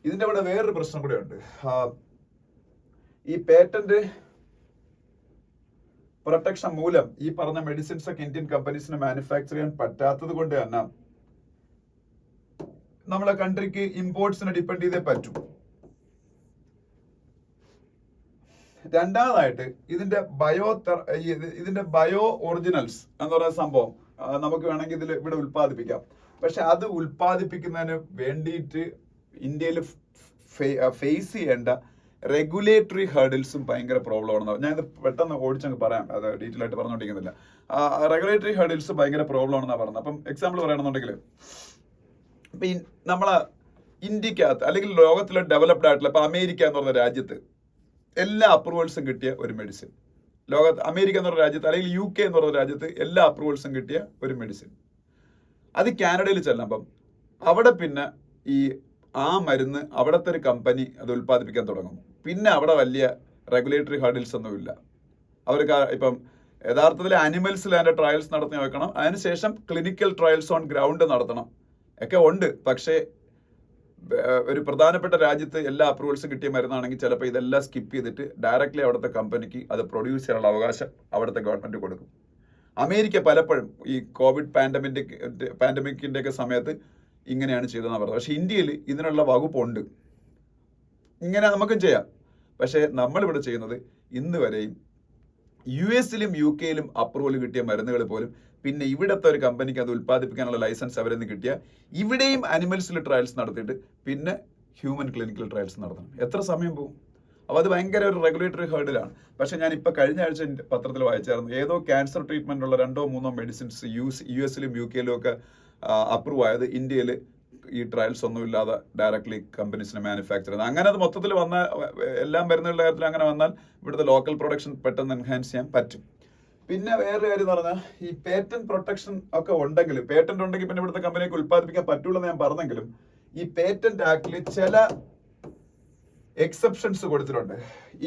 ഇതിന്റെ ഇവിടെ വേറൊരു പ്രശ്നം കൂടെ ഉണ്ട്. ഈ പേറ്റന്റ് പ്രൊട്ടക്ഷൻ മൂലം ഈ പറഞ്ഞ മെഡിസിൻസ് ഒക്കെ ഇന്ത്യൻ കമ്പനീസിന് മാനുഫാക്ചർ ചെയ്യാൻ പറ്റാത്തത് കൊണ്ട് തന്നെ നമ്മളെ കൺട്രിക്ക് ഇമ്പോർട്ട്സിനെ ഡിപ്പെൻഡ് ചെയ്തേ പറ്റൂ. രണ്ടാമതായിട്ട് ഇതിന്റെ ബയോ ഒറിജിനൽസ് എന്ന് പറയുന്ന സംഭവം നമുക്ക് വേണമെങ്കിൽ ഇവിടെ ഉൽപ്പാദിപ്പിക്കാം. പക്ഷെ അത് ഉൽപ്പാദിപ്പിക്കുന്നതിന് വേണ്ടിയിട്ട് ഇന്ത്യയിൽ ഫേസ് ചെയ്യേണ്ട റെഗുലേറ്ററി ഹേർഡിൽസും ഭയങ്കര പ്രോബ്ലം ആണെന്ന്. ഞാനിത് പെട്ടെന്ന് ഓടിച്ചങ്ങ് പറയാം, അത് ഡീറ്റെയിൽ ആയിട്ട് പറഞ്ഞുകൊണ്ടിരിക്കുന്നില്ല. റെഗുലേറ്ററി ഹേർഡിൽസ് ഭയങ്കര പ്രോബ്ലം ആണെന്നാണ് പറഞ്ഞത്. അപ്പം എക്സാമ്പിൾ പറയുകയാണെന്നുണ്ടെങ്കിൽ, ഇപ്പം ഈ നമ്മളെ ഇന്ത്യക്കകത്ത് അല്ലെങ്കിൽ ലോകത്തിലെ ഡെവലപ്ഡ് ആയിട്ടുള്ള ഇപ്പം അമേരിക്ക എന്ന് പറഞ്ഞ രാജ്യത്ത് എല്ലാ അപ്രൂവൽസും കിട്ടിയ ഒരു മെഡിസിൻ, അമേരിക്ക എന്ന് പറഞ്ഞ രാജ്യത്ത് അല്ലെങ്കിൽ UK എന്ന് പറഞ്ഞ രാജ്യത്ത് എല്ലാ അപ്രൂവൽസും കിട്ടിയ ഒരു മെഡിസിൻ, അത് കാനഡയിൽ ചെല്ലുമ്പം അവിടെ പിന്നെ ആ മരുന്ന് അവിടുത്തെ ഒരു കമ്പനി അത് ഉൽപ്പാദിപ്പിക്കാൻ തുടങ്ങും. പിന്നെ അവിടെ വലിയ റെഗുലേറ്ററി ഹേർഡിൽസ് ഒന്നുമില്ല. അവർക്ക് ഇപ്പം യഥാർത്ഥത്തിൽ അനിമൽസിൽ അതിൻ്റെ ട്രയൽസ് നടത്തി വെക്കണം, അതിനുശേഷം ക്ലിനിക്കൽ ട്രയൽസ് ഓൺ ഗ്രൗണ്ട് നടത്തണം ഒക്കെ ഉണ്ട്. പക്ഷേ ഒരു പ്രധാനപ്പെട്ട രാജ്യത്ത് എല്ലാ അപ്രൂവൽസും കിട്ടിയ മരുന്നാണെങ്കിൽ ചിലപ്പോൾ ഇതെല്ലാം സ്കിപ്പ് ചെയ്തിട്ട് ഡയറക്റ്റ്ലി അവിടുത്തെ കമ്പനിക്ക് അത് പ്രൊഡ്യൂസ് ചെയ്യാനുള്ള അവകാശം അവിടുത്തെ ഗവൺമെന്റ് കൊടുക്കും. അമേരിക്ക പലപ്പോഴും ഈ കോവിഡ് പാൻഡമിക്കിന്റെ ഒക്കെ സമയത്ത് ഇങ്ങനെയാണ് ചെയ്തതെന്ന് പറഞ്ഞത്. പക്ഷെ ഇന്ത്യയിൽ ഇതിനുള്ള വകുപ്പുണ്ട്, ഇങ്ങനെ നമുക്കും ചെയ്യാം. പക്ഷേ നമ്മളിവിടെ ചെയ്യുന്നത് ഇന്ന് വരെയും US UK അപ്രൂവൽ കിട്ടിയ മരുന്നുകൾ പോലും പിന്നെ ഇവിടുത്തെ ഒരു കമ്പനിക്ക് അത് ഉൽപ്പാദിപ്പിക്കാനുള്ള ലൈസൻസ് അവരിൽ നിന്ന് കിട്ടിയ ഇവിടെയും അനിമൽസിൽ ട്രയൽസ് നടത്തിയിട്ട് പിന്നെ ഹ്യൂമൻ ക്ലിനിക്കൽ ട്രയൽസ് നടത്തണം. എത്ര സമയം പോകും? അപ്പോൾ അത് ഭയങ്കര ഒരു റെഗുലേറ്ററി ഹേർഡിലാണ്. പക്ഷെ ഞാൻ ഇപ്പോൾ കഴിഞ്ഞ ആഴ്ച പത്രത്തിൽ വായിച്ചായിരുന്നു, ഏതോ ക്യാൻസർ ട്രീറ്റ്മെന്റ് ഉള്ള 2-3 മെഡിസിൻസ് US UK ഒക്കെ അപ്രൂവ് ആയത് ഇന്ത്യയിൽ ഈ ട്രയൽസ് ഒന്നുമില്ലാതെ ഡയറക്ട്ലി കമ്പനീസിനെ മാനുഫാക്ചർ ചെയ്യുന്നത്. അങ്ങനെ അത് മൊത്തത്തിൽ വന്ന എല്ലാ മരുന്നുകളുടെ കാര്യത്തിൽ അങ്ങനെ വന്നാൽ ഇവിടുത്തെ ലോക്കൽ പ്രൊഡക്ഷൻ പെട്ടെന്ന് എൻഹാൻസ് ചെയ്യാൻ പറ്റും. പിന്നെ വേറെ കാര്യം എന്ന് പറഞ്ഞാൽ, ഈ പേറ്റന്റ് പ്രൊട്ടക്ഷൻ ഒക്കെ ഉണ്ടെങ്കിൽ, പേറ്റന്റ് ഉണ്ടെങ്കിൽ പിന്നെ ഇവിടുത്തെ കമ്പനിക്ക് ഉൽപ്പാദിപ്പിക്കാൻ പറ്റുള്ളൂ എന്ന് ഞാൻ പറഞ്ഞെങ്കിലും ഈ പേറ്റന്റ് ആക്ടിൽ ചില എക്സെപ്ഷൻസ് കൊടുത്തിട്ടുണ്ട്.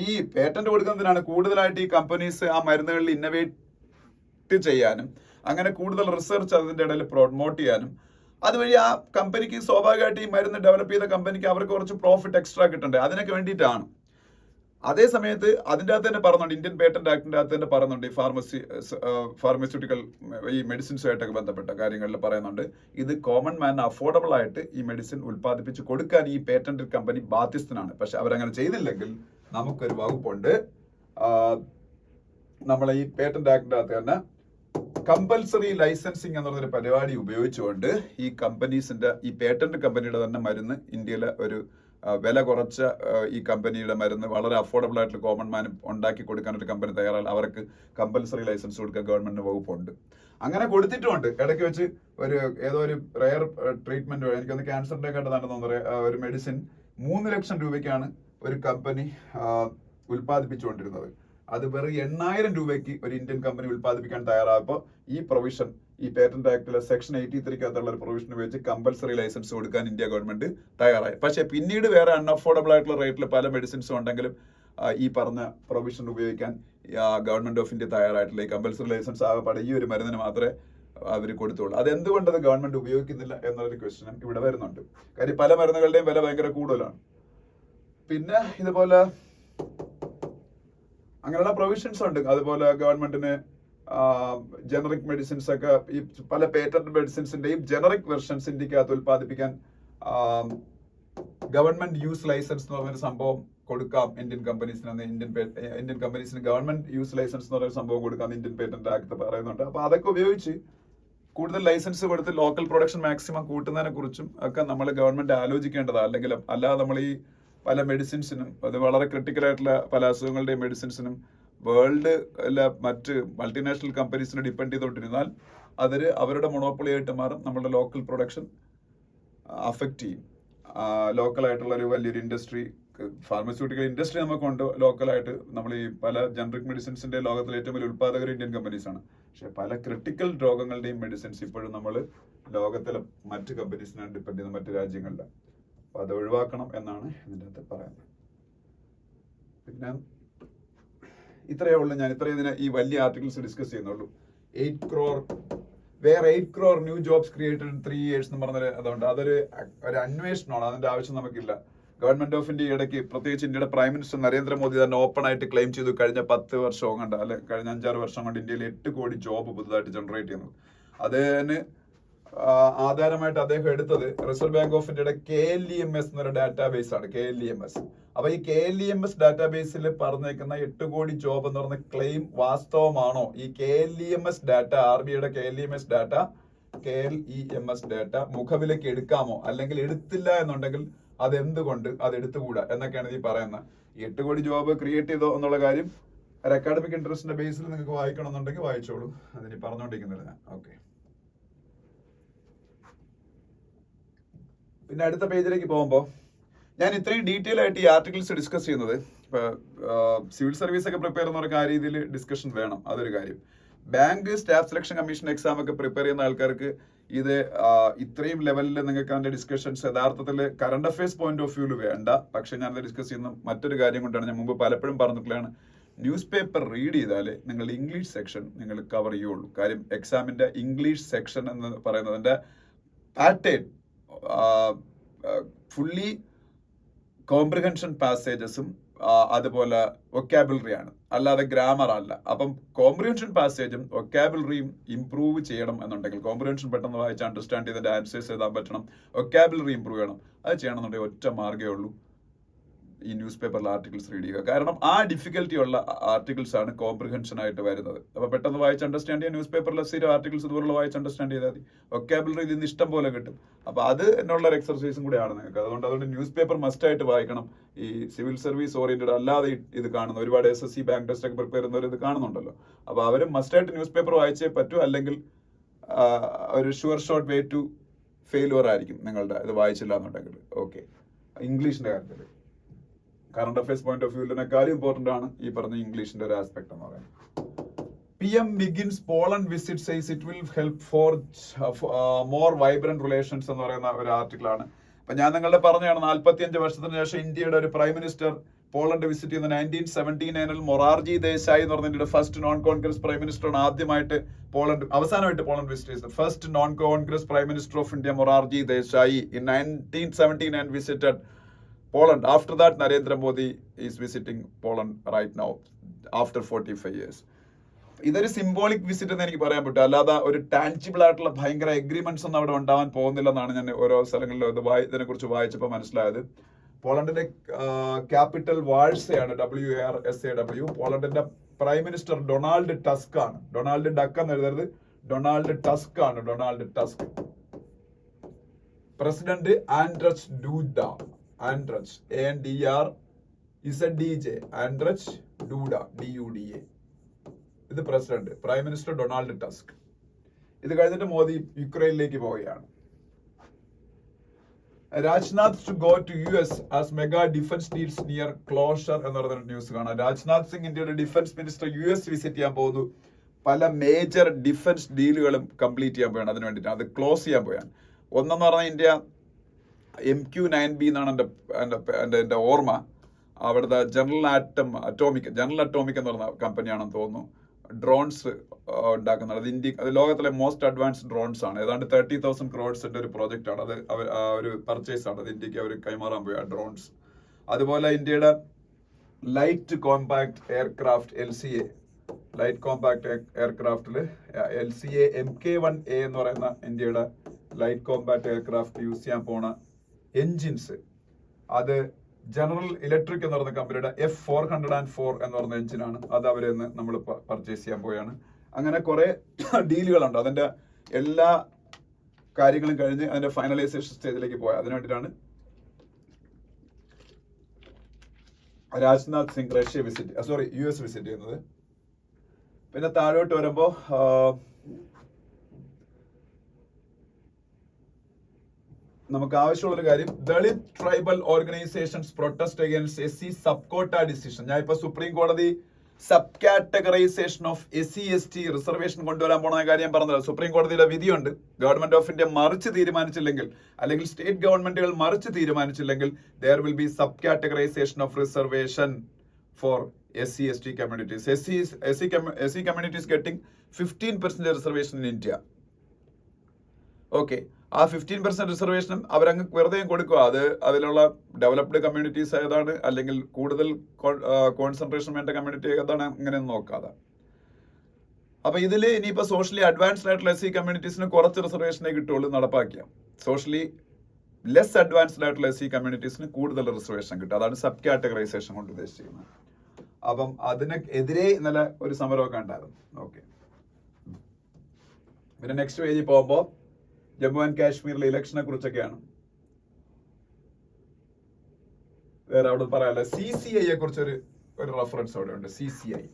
ഈ പേറ്റന്റ് കൊടുക്കുന്നതിനാണ് കൂടുതലായിട്ട് ഈ കമ്പനീസ് ആ മരുന്നുകളിൽ ഇന്നവേറ്റ് ചെയ്യാനും അങ്ങനെ കൂടുതൽ റിസർച്ച് അതിൻ്റെ ഇടയിൽ പ്രൊമോട്ട് ചെയ്യാനും അതുവഴി ആ കമ്പനിക്ക് സ്വാഭാവികമായിട്ട് ഈ മരുന്ന് ഡെവലപ്പ് ചെയ്ത കമ്പനിക്ക് അവർക്ക് കുറച്ച് പ്രോഫിറ്റ് എക്സ്ട്രാ കിട്ടണ്ടേ, അതിനൊക്കെ വേണ്ടിയിട്ടാണ്. അതേ സമയത്ത് അതിൻ്റെ അകത്ത് തന്നെ പറയുന്നുണ്ട്, ഇന്ത്യൻ പേറ്റന്റ് ആക്ടിന്റെ അകത്ത് തന്നെ പറയുന്നുണ്ട്, ഈ ഫാർമസ്യൂട്ടിക്കൽ ഈ മെഡിസിൻസുമായിട്ടൊക്കെ ബന്ധപ്പെട്ട കാര്യങ്ങളിൽ പറയുന്നുണ്ട്, ഇത് കോമൺ മാനിന് അഫോർഡബിൾ ആയിട്ട് ഈ മെഡിസിൻ ഉൽപ്പാദിപ്പിച്ച് കൊടുക്കാൻ ഈ പേറ്റന്റ് കമ്പനി ബാധ്യസ്ഥനാണ്. പക്ഷെ അവരങ്ങനെ ചെയ്തില്ലെങ്കിൽ നമുക്കൊരു വകുപ്പുണ്ട്. നമ്മളെ ഈ പേറ്റന്റ് ആക്ടിന്റെ അകത്ത് തന്നെ കമ്പൽസറി ലൈസൻസിങ് എന്ന് പറഞ്ഞൊരു പരിപാടി ഉപയോഗിച്ചുകൊണ്ട് ഈ കമ്പനീസിന്റെ ഈ പേറ്റന്റ് കമ്പനിയുടെ തന്നെ മരുന്ന് ഇന്ത്യയിലെ ഒരു വില കുറച്ച ഈ കമ്പനിയുടെ മരുന്ന് വളരെ അഫോർഡബിൾ ആയിട്ടുള്ള കോമൺ മാൻ ഉണ്ടാക്കി കൊടുക്കാൻ ഒരു കമ്പനി തയ്യാറാണ്, അവർക്ക് കമ്പൽസറി ലൈസൻസ് കൊടുക്കാൻ ഗവൺമെന്റിന് വകുപ്പുണ്ട്. അങ്ങനെ കൊടുത്തിട്ടുമുണ്ട്. ഇടയ്ക്ക് വെച്ച് ഏതോ ഒരു റെയർ ട്രീറ്റ്മെന്റ്, എനിക്കൊന്ന് ക്യാൻസറിന്റെ ഒക്കെ നടന്നു ഒരു മെഡിസിൻ 3 ലക്ഷം രൂപയ്ക്കാണ് ഒരു കമ്പനി ഉൽപ്പാദിപ്പിച്ചുകൊണ്ടിരുന്നത്. അത് വെറും 8,000 രൂപയ്ക്ക് ഒരു ഇന്ത്യൻ കമ്പനി ഉൽപ്പാദിപ്പിക്കാൻ തയ്യാറായപ്പോൾ ഈ പ്രൊവിഷൻ, ഈ പേറ്റന്റ് ആക്ടിലെ സെക്ഷൻ 83 ഒരു പ്രൊവിഷൻ ഉപയോഗിച്ച് കമ്പൽസറി ലൈസൻസ് കൊടുക്കാൻ ഇന്ത്യ ഗവൺമെന്റ് തയ്യാറായി. പക്ഷേ പിന്നീട് വേറെ അൺഅഫോർഡബിൾ ആയിട്ടുള്ള റേറ്റിൽ പല മെഡിസിൻസും ഉണ്ടെങ്കിലും ഈ പറഞ്ഞ പ്രൊവിഷൻ ഉപയോഗിക്കാൻ ഗവൺമെന്റ് ഓഫ് ഇന്ത്യ തയ്യാറായിട്ടില്ല. ഈ കമ്പൽസറി ലൈസൻസ് ആകപ്പാടെ ഈ ഒരു മരുന്നിന് മാത്രമേ അവർ കൊടുത്തുള്ളൂ. അതെന്തുകൊണ്ടത് ഗവൺമെന്റ് ഉപയോഗിക്കുന്നില്ല എന്നൊരു ക്വസ്റ്റ്യനും ഇവിടെ വരുന്നുണ്ട്. കാര്യം പല മരുന്നുകളുടെയും വില ഭയങ്കര കൂടുതലാണ്. പിന്നെ ഇതുപോലെ അങ്ങനെയുള്ള പ്രൊവിഷൻസ് ഉണ്ട്. അതുപോലെ ഗവൺമെന്റിന് ജനറിക് മെഡിസിൻസ് ഒക്കെ, ഈ പല പേറ്റന്റ് മെഡിസിൻസിന്റെയും ജനറിക് വെർഷൻസ് ഇന്ത്യക്കകത്ത് ഉൽപ്പാദിപ്പിക്കാൻ ഗവൺമെന്റ് യൂസ് ലൈസൻസ് എന്ന് പറഞ്ഞൊരു സംഭവം കൊടുക്കാം ഇന്ത്യൻ കമ്പനീസിന്. ഇന്ത്യൻ കമ്പനീസിന് ഗവൺമെന്റ് യൂസ് ലൈസൻസ് എന്ന് പറയുന്ന സംഭവം കൊടുക്കാം ഇന്ത്യൻ പേറ്റന്റ് ആക്ട് പറയുന്നുണ്ട്. അപ്പൊ അതൊക്കെ ഉപയോഗിച്ച് കൂടുതൽ ലൈസൻസ് കൊടുത്ത് ലോക്കൽ പ്രൊഡക്ഷൻ മാക്സിമം കൂട്ടുന്നതിനെ കുറിച്ചും ഒക്കെ നമ്മൾ ഗവൺമെന്റ് ആലോചിക്കേണ്ടതാണ്. അല്ലെങ്കിൽ അല്ലാതെ നമ്മൾ ഈ പല മെഡിസിൻസിനും, അത് വളരെ ക്രിട്ടിക്കൽ ആയിട്ടുള്ള പല അസുഖങ്ങളുടെയും മെഡിസിൻസിനും വേൾഡ് അല്ല മറ്റ് മൾട്ടിനാഷണൽ കമ്പനീസിനെ ഡിപ്പെൻഡ് ചെയ്തുകൊണ്ടിരുന്നാൽ അതൊരു അവരുടെ മൊണോപ്പൊളി ആയിട്ട് മാറും. നമ്മുടെ ലോക്കൽ പ്രൊഡക്ഷൻ അഫക്റ്റ് ചെയ്യും. ലോക്കലായിട്ടുള്ള ഒരു വലിയൊരു ഇൻഡസ്ട്രി, ഫാർമസ്യൂട്ടിക്കൽ ഇൻഡസ്ട്രി നമുക്കുണ്ട് ലോക്കലായിട്ട്. നമ്മൾ ഈ പല ജനറിക് മെഡിസിൻസിന്റെ ലോകത്തിലെ ഏറ്റവും വലിയ ഉൽപ്പാദകർ ഇന്ത്യൻ കമ്പനീസാണ്. പക്ഷെ പല ക്രിട്ടിക്കൽ രോഗങ്ങളുടെയും മെഡിസിൻസ് ഇപ്പോഴും നമ്മൾ ലോകത്തിലെ മറ്റ് കമ്പനീസിനാണ് ഡിപ്പെൻഡ് ചെയ്യുന്നത്, മറ്റ് രാജ്യങ്ങളിലെ. അപ്പൊ അത് ഒഴിവാക്കണം എന്നാണ് ഇതിൻ്റെ അകത്ത് പറയുന്നത്. പിന്നെ ഇത്രയേ ഉള്ളൂ. ഞാൻ ഇത്രയും ഈ വലിയ ആർട്ടിക്കിൾസ് ഡിസ്കസ് ചെയ്യുന്നുള്ളൂ. 8 crore new jobs created in 3 years എന്ന് പറഞ്ഞൊരു അതുകൊണ്ട് അതൊരു അന്വേഷണമാണ്. അതിന്റെ ആവശ്യം നമുക്കില്ല. ഗവൺമെന്റ് ഓഫ് ഇന്ത്യ ഇടയ്ക്ക്, പ്രത്യേകിച്ച് ഇന്ത്യയുടെ പ്രൈം മിനിസ്റ്റർ നരേന്ദ്രമോദി തന്നെ ഓപ്പൺ ആയിട്ട് ക്ലെയിം ചെയ്തു, കഴിഞ്ഞ 10 വർഷം കൊണ്ട് അല്ലെ കഴിഞ്ഞ 5-6 വർഷം കൊണ്ട് ഇന്ത്യയിൽ 8 കോടി ജോബ് പുതുതായിട്ട് ജനറേറ്റ് ചെയ്യുന്നത്. അതിന് ആധാരമായിട്ട് അദ്ദേഹം എടുത്തത് റിസർവ് ബാങ്ക് ഓഫ് ഇന്ത്യയുടെ KLEMS എന്നൊരു ഡാറ്റാബേസ് ആണ്. KLEMS. അപ്പൊ ഈ KLEMS ഡാറ്റാബേസിൽ പറഞ്ഞേക്കുന്ന 8 കോടി ജോബ് എന്ന് പറഞ്ഞ ക്ലെയിം വാസ്തവമാണോ? ഈ KLEMS ഡാറ്റ, RBIയുടെ KLEMS ഡാറ്റ മുഖവിലേക്ക് എടുക്കാമോ? അല്ലെങ്കിൽ എടുത്തില്ല എന്നുണ്ടെങ്കിൽ അതെന്തുകൊണ്ട് അത് എടുത്തുകൂടാ എന്നൊക്കെയാണ് ഈ പറയുന്നത്. 8 കോടി ജോബ് ക്രിയേറ്റ് ചെയ്തോ എന്നുള്ള കാര്യം ഒരു അക്കാഡമിക് ഇൻട്രസ്റ്റിന്റെ ബേസിൽ നിങ്ങൾക്ക് വായിക്കണമെന്നുണ്ടെങ്കിൽ വായിച്ചോളൂ. അതിന് പറഞ്ഞുകൊണ്ടിരിക്കുന്നില്ല ഞാൻ. ഓക്കെ, പിന്നെ അടുത്ത പേജിലേക്ക് പോകുമ്പോൾ ഞാൻ ഇത്രയും ഡീറ്റെയിൽ ആയിട്ട് ഈ ആർട്ടിക്കിൾസ് ഡിസ്കസ് ചെയ്യുന്നത് സിവിൽ സർവീസ് ഒക്കെ പ്രിപ്പയർ ചെയ്യുന്നവർക്ക് ആ രീതിയിൽ ഡിസ്കഷൻ വേണം. അതൊരു കാര്യം. Bank, staff selection commission exam ഒക്കെ പ്രിപ്പയർ ചെയ്യുന്ന ആൾക്കാർക്ക് ഇത് ഇത്രയും ലെവലിൽ നിങ്ങൾക്ക് അതിന്റെ ഡിസ്കഷൻസ് യഥാർത്ഥത്തിൽ കറണ്ട് അഫയേഴ്സ് പോയിന്റ് ഓഫ് വ്യൂവിൽ വേണ്ട. പക്ഷെ ഞാനത് ഡിസ്കസ് ചെയ്യുന്ന മറ്റൊരു കാര്യം കൊണ്ടാണ്. ഞാൻ മുമ്പ് പലപ്പോഴും പറഞ്ഞിട്ടുള്ളതാണ്, ന്യൂസ് പേപ്പർ റീഡ് ചെയ്താലേ നിങ്ങൾ ഇംഗ്ലീഷ് സെക്ഷൻ നിങ്ങൾ കവർ ചെയ്യുള്ളൂ. കാര്യം എക്സാമിന്റെ ഇംഗ്ലീഷ് സെക്ഷൻ എന്ന് പറയുന്നതിന്റെ പാറ്റേൺ ഫുള്ളി കോംപ്രിഹെൻഷൻ പാസേജസും അതുപോലെ വൊക്കാബുലറി ആണ്, അല്ലാതെ ഗ്രാമർ അല്ല. അപ്പം കോംപ്രിഹെൻഷൻ പാസേജും വൊക്കാബുലറിയും ഇംപ്രൂവ് ചെയ്യണം എന്നുണ്ടെങ്കിൽ, കോംപ്രിഹെൻഷൻ പെട്ടെന്ന് വായിച്ച് അണ്ടർസ്റ്റാൻഡ് ചെയ്തിട്ട് ആൻസേഴ്സ് എഴുതാൻ പറ്റണം, വൊക്കാബുലറി ഇംപ്രൂവ് ചെയ്യണം. അത് ചെയ്യണമെന്നുണ്ടെങ്കിൽ ഒറ്റ മാർഗ്ഗമേ ഉള്ളൂ, ഈ ന്യൂസ് പേപ്പറിൽ ആർട്ടിക്കിൾസ് റീഡ് ചെയ്യുക. കാരണം ആ ഡിഫിക്കൽറ്റി ഉള്ള ആർട്ടിക്കിൾസ് ആണ് കോംപ്രിഹെൻഷൻ ആയിട്ട് വരുന്നത്. അപ്പൊ പെട്ടെന്ന് വായിച്ച് അണ്ടർസ്റ്റാൻഡ് ചെയ്യാൻ ന്യൂസ് പേപ്പറിലെ സ്ഥിരം ആർട്ടിക്കിൾസ് ഇതുപോലുള്ള വായിച്ച് അണ്ടർസ്റ്റാൻഡ് ചെയ്താൽ മതി. വൊക്കാബുലറി ഇതിന് ഇഷ്ടം പോലെ കിട്ടും. അപ്പൊ അത് എന്നുള്ള ഒരു എക്സർസൈസും കൂടെയാണ് നിങ്ങൾക്ക്. അതുകൊണ്ട് ന്യൂസ് പേപ്പർ മസ്റ്റ് ആയിട്ട് വായിക്കണം. ഈ സിവിൽ സർവീസ് ഓറിയന്റഡ് അല്ലാതെ ഇത് കാണുന്ന ഒരുപാട് SSC ബാങ്ക് ടെസ്റ്റ് ഒക്കെ പ്രിപ്പയർ ചെയ്യുന്നവർ ഇത് കാണുന്നുണ്ടല്ലോ. അപ്പൊ അവരും മസ്റ്റ് ആയിട്ട് ന്യൂസ് പേപ്പർ വായിച്ചേ പറ്റൂ. അല്ലെങ്കിൽ ഒരു sure shot way to failure ആയിരിക്കും നിങ്ങളുടെ ഇത് വായിച്ചില്ല എന്നുണ്ടെങ്കിൽ. ഓക്കെ, ഇംഗ്ലീഷിന്റെ കാര്യത്തിൽ കറണ്ട് അഫയേഴ്സ് പോയിന്റ് ഓഫ് വ്യൂവിനെക്കാളും ഇമ്പോർട്ടന്റ് ആണ് ഈ പറഞ്ഞ ഇംഗ്ലീഷിന്റെ ഒരു ആസ്പെക്ട് എന്ന് പറയുന്നത്. PM begins Poland visit, says it will help forge more vibrant relations എന്ന് പറയുന്ന ഒരു ആർട്ടിക്കിളാണ്. അപ്പൊ ഞാൻ നിങ്ങളുടെ പറഞ്ഞതാണ്, 45 വർഷത്തിന് ശേഷം ഇന്ത്യയുടെ ഒരു പ്രൈം മിനിസ്റ്റർ പോളണ്ട് വിസിറ്റ് ചെയ്യുന്ന 1979 മൊറാർജി ദേശായി എന്ന് പറഞ്ഞ ഇന്ത്യയുടെ ഫസ്റ്റ് നോൺ കോൺഗ്രസ് പ്രൈം മിനിസ്റ്ററാണ് ആദ്യമായിട്ട് അവസാനമായിട്ട് പോളണ്ട് വിസിറ്റ് ചെയ്തത്. First non Congress prime minister of India Morarji Desai in 1979 visited Poland. After that, Narendra Modi is visiting Poland right now after 45 years. ഇതൊരു സിംബോളിക് വിസിറ്റ് എന്ന് എനിക്ക് പറയാൻ പറ്റും. അല്ലാതെ ഒരു ടാൻജിബിൾ ആയിട്ടുള്ള ഭയങ്കര എഗ്രിമെന്റ്സ് ഒന്നും അവിടെ ഉണ്ടാവാൻ പോകുന്നില്ലെന്നാണ് ഞാൻ ഓരോ സ്ഥലങ്ങളിലും ഇതിനെ കുറിച്ച് വായിച്ചപ്പോൾ മനസ്സിലായത്. പോളണ്ടിന്റെ ക്യാപിറ്റൽ വാഴ്സയാണ്, WARSAW. പോളണ്ടിന്റെ പ്രൈം മിനിസ്റ്റർ ഡൊണാൾഡ് ടസ്ക് ആണ്. ഡൊണാൾഡ് ഡക്ക് എന്ന് എഴുതരുത്, ഡൊണാൾഡ് ടസ്ക് ആണ്. Donald Tusk. President Andrzej Duda. Andrzej ANDRZDJ Andrzej Duda DUDA. ഇത് president. Prime minister Donald Tusk. ഇത് കഴിഞ്ഞിട്ട് മോദി യുക്രൈനിലേക്ക് പോവുകയാണ്. Rajnath to go to US as mega defence deals near closure എന്ന് പറയുന്ന ന്യൂസ് കാണാം. രാജ്നാഥ് സിംഗ് ഇന്ത്യയുടെ ഡിഫൻസ് മിനിസ്റ്റർ US വിസിറ്റ് ചെയ്യാൻ പോകുന്നു. പല മേജർ ഡിഫൻസ് ഡീലുകളും കംപ്ലീറ്റ് ചെയ്യാൻ പോയാണ്. അതിന് വേണ്ടിയിട്ടാണ്, അത് ക്ലോസ് ചെയ്യാൻ പോയാണ്. ഒന്നെന്ന് പറഞ്ഞാൽ ഇന്ത്യ MQ-9B എന്നാണ് എൻ്റെ ഓർമ്മ. അവിടുത്തെ ജനറൽ അറ്റോമിക് എന്ന് പറഞ്ഞ കമ്പനിയാണെന്ന് തോന്നുന്നു. ഡ്രോൺസ് ഉണ്ടാക്കുന്നത്. അത് ലോകത്തിലെ മോസ്റ്റ് അഡ്വാൻസ്ഡ് ഡ്രോൺസ് ആണ്. ഏതാണ്ട് 30,000 crores ഒരു പ്രോജക്റ്റ് ആണ്. അത് ഒരു പർച്ചേസ് ആണ്. അത് ഇന്ത്യക്ക് അവർ കൈമാറാൻ പോയ ഡ്രോൺസ്. അതുപോലെ ഇന്ത്യയുടെ light compact aircraft LCA, light compact എയർക്രാഫ്റ്റിൽ LCA MK-1A എന്ന് പറയുന്ന ഇന്ത്യയുടെ ലൈറ്റ് കോമ്പാക്ട് എയർക്രാഫ്റ്റ് യൂസ് ചെയ്യാൻ പോണ എൻജിൻസ്, അത് ജനറൽ ഇലക്ട്രിക് എന്ന് പറയുന്ന കമ്പനിയുടെ F404 എന്ന് പറയുന്ന എഞ്ചിനാണ്. അത് അവരെന്ന് നമ്മൾ പർച്ചേസ് ചെയ്യാൻ പോയാണ്. അങ്ങനെ കുറെ ഡീലുകളുണ്ട്. അതിന്റെ എല്ലാ കാര്യങ്ങളും കഴിഞ്ഞ് അതിന്റെ ഫൈനലൈസേഷൻ സ്റ്റേജിലേക്ക് പോയ അതിനു വേണ്ടിയിട്ടാണ് രാജ്നാഥ് സിംഗ് US വിസിറ്റ് ചെയ്യുന്നത്. പിന്നെ താഴോട്ട് വരുമ്പോ നമുക്ക് ആവശ്യമുള്ളൊരു കാര്യം, Dalit tribal organisations protest against SC sub കോട്ട ഡിസിഷൻ. ഞാൻ ഇപ്പൊ സുപ്രീം കോടതി sub categorisation of SC/ST reservation കൊണ്ടുവരാൻ പോണ കാര്യം ഞാൻ പറഞ്ഞത്. സുപ്രീം കോടതിയിലെ വിധിയുണ്ട്. ഗവൺമെന്റ് ഓഫ് ഇന്ത്യ മറിച്ച് തീരുമാനിച്ചില്ലെങ്കിൽ, അല്ലെങ്കിൽ സ്റ്റേറ്റ് ഗവൺമെന്റുകൾ മറിച്ച് തീരുമാനിച്ചില്ലെങ്കിൽ, there will be sub categorization of reservation for SC/ST communities. SC communities getting 15% reservation in India. Okay, ആ 15% റിസർവേഷനും അവരങ്ങ് വെറുതെ കൊടുക്കുക. അതിലുള്ള ഡെവലപ്ഡ് കമ്മ്യൂണിറ്റീസ് ഏതാണ്, അല്ലെങ്കിൽ കൂടുതൽ കോൺസെൻട്രേഷൻ വേണ്ട കമ്മ്യൂണിറ്റി ഏതാണ്, അങ്ങനെയൊന്നും നോക്കാതെ. അപ്പൊ ഇതിൽ ഇനിയിപ്പോ സോഷ്യലി അഡ്വാൻസ്ഡ് ആയിട്ടുള്ള SC കമ്മ്യൂണിറ്റീസിന് കുറച്ച് റിസർവേഷനെ കിട്ടുള്ളൂ നടപ്പാക്കിയ. സോഷ്യലി ലെസ് അഡ്വാൻസ്ഡ് ആയിട്ടുള്ള SC കമ്മ്യൂണിറ്റീസിന് കൂടുതൽ റിസർവേഷൻ കിട്ടും. അതാണ് സബ് കാറ്റഗറൈസേഷൻ കൊണ്ട് ഉദ്ദേശിക്കുന്നത്. അപ്പം അതിനെതിരെ ഇന്നലെ ഒരു സമരമൊക്കെ ഉണ്ടായിരുന്നു. ഓക്കെ, പിന്നെ നെക്സ്റ്റ് പേജിൽ പോകുമ്പോൾ ജമ്മു ആൻഡ് കാശ്മീരിലെ ഇലക്ഷനെ കുറിച്ചൊക്കെയാണ്. വേറെ അവിടെ പറയാല്ല. CCI കുറിച്ച് ഒരു റെഫറൻസ് അവിടെ ഉണ്ട്. CCI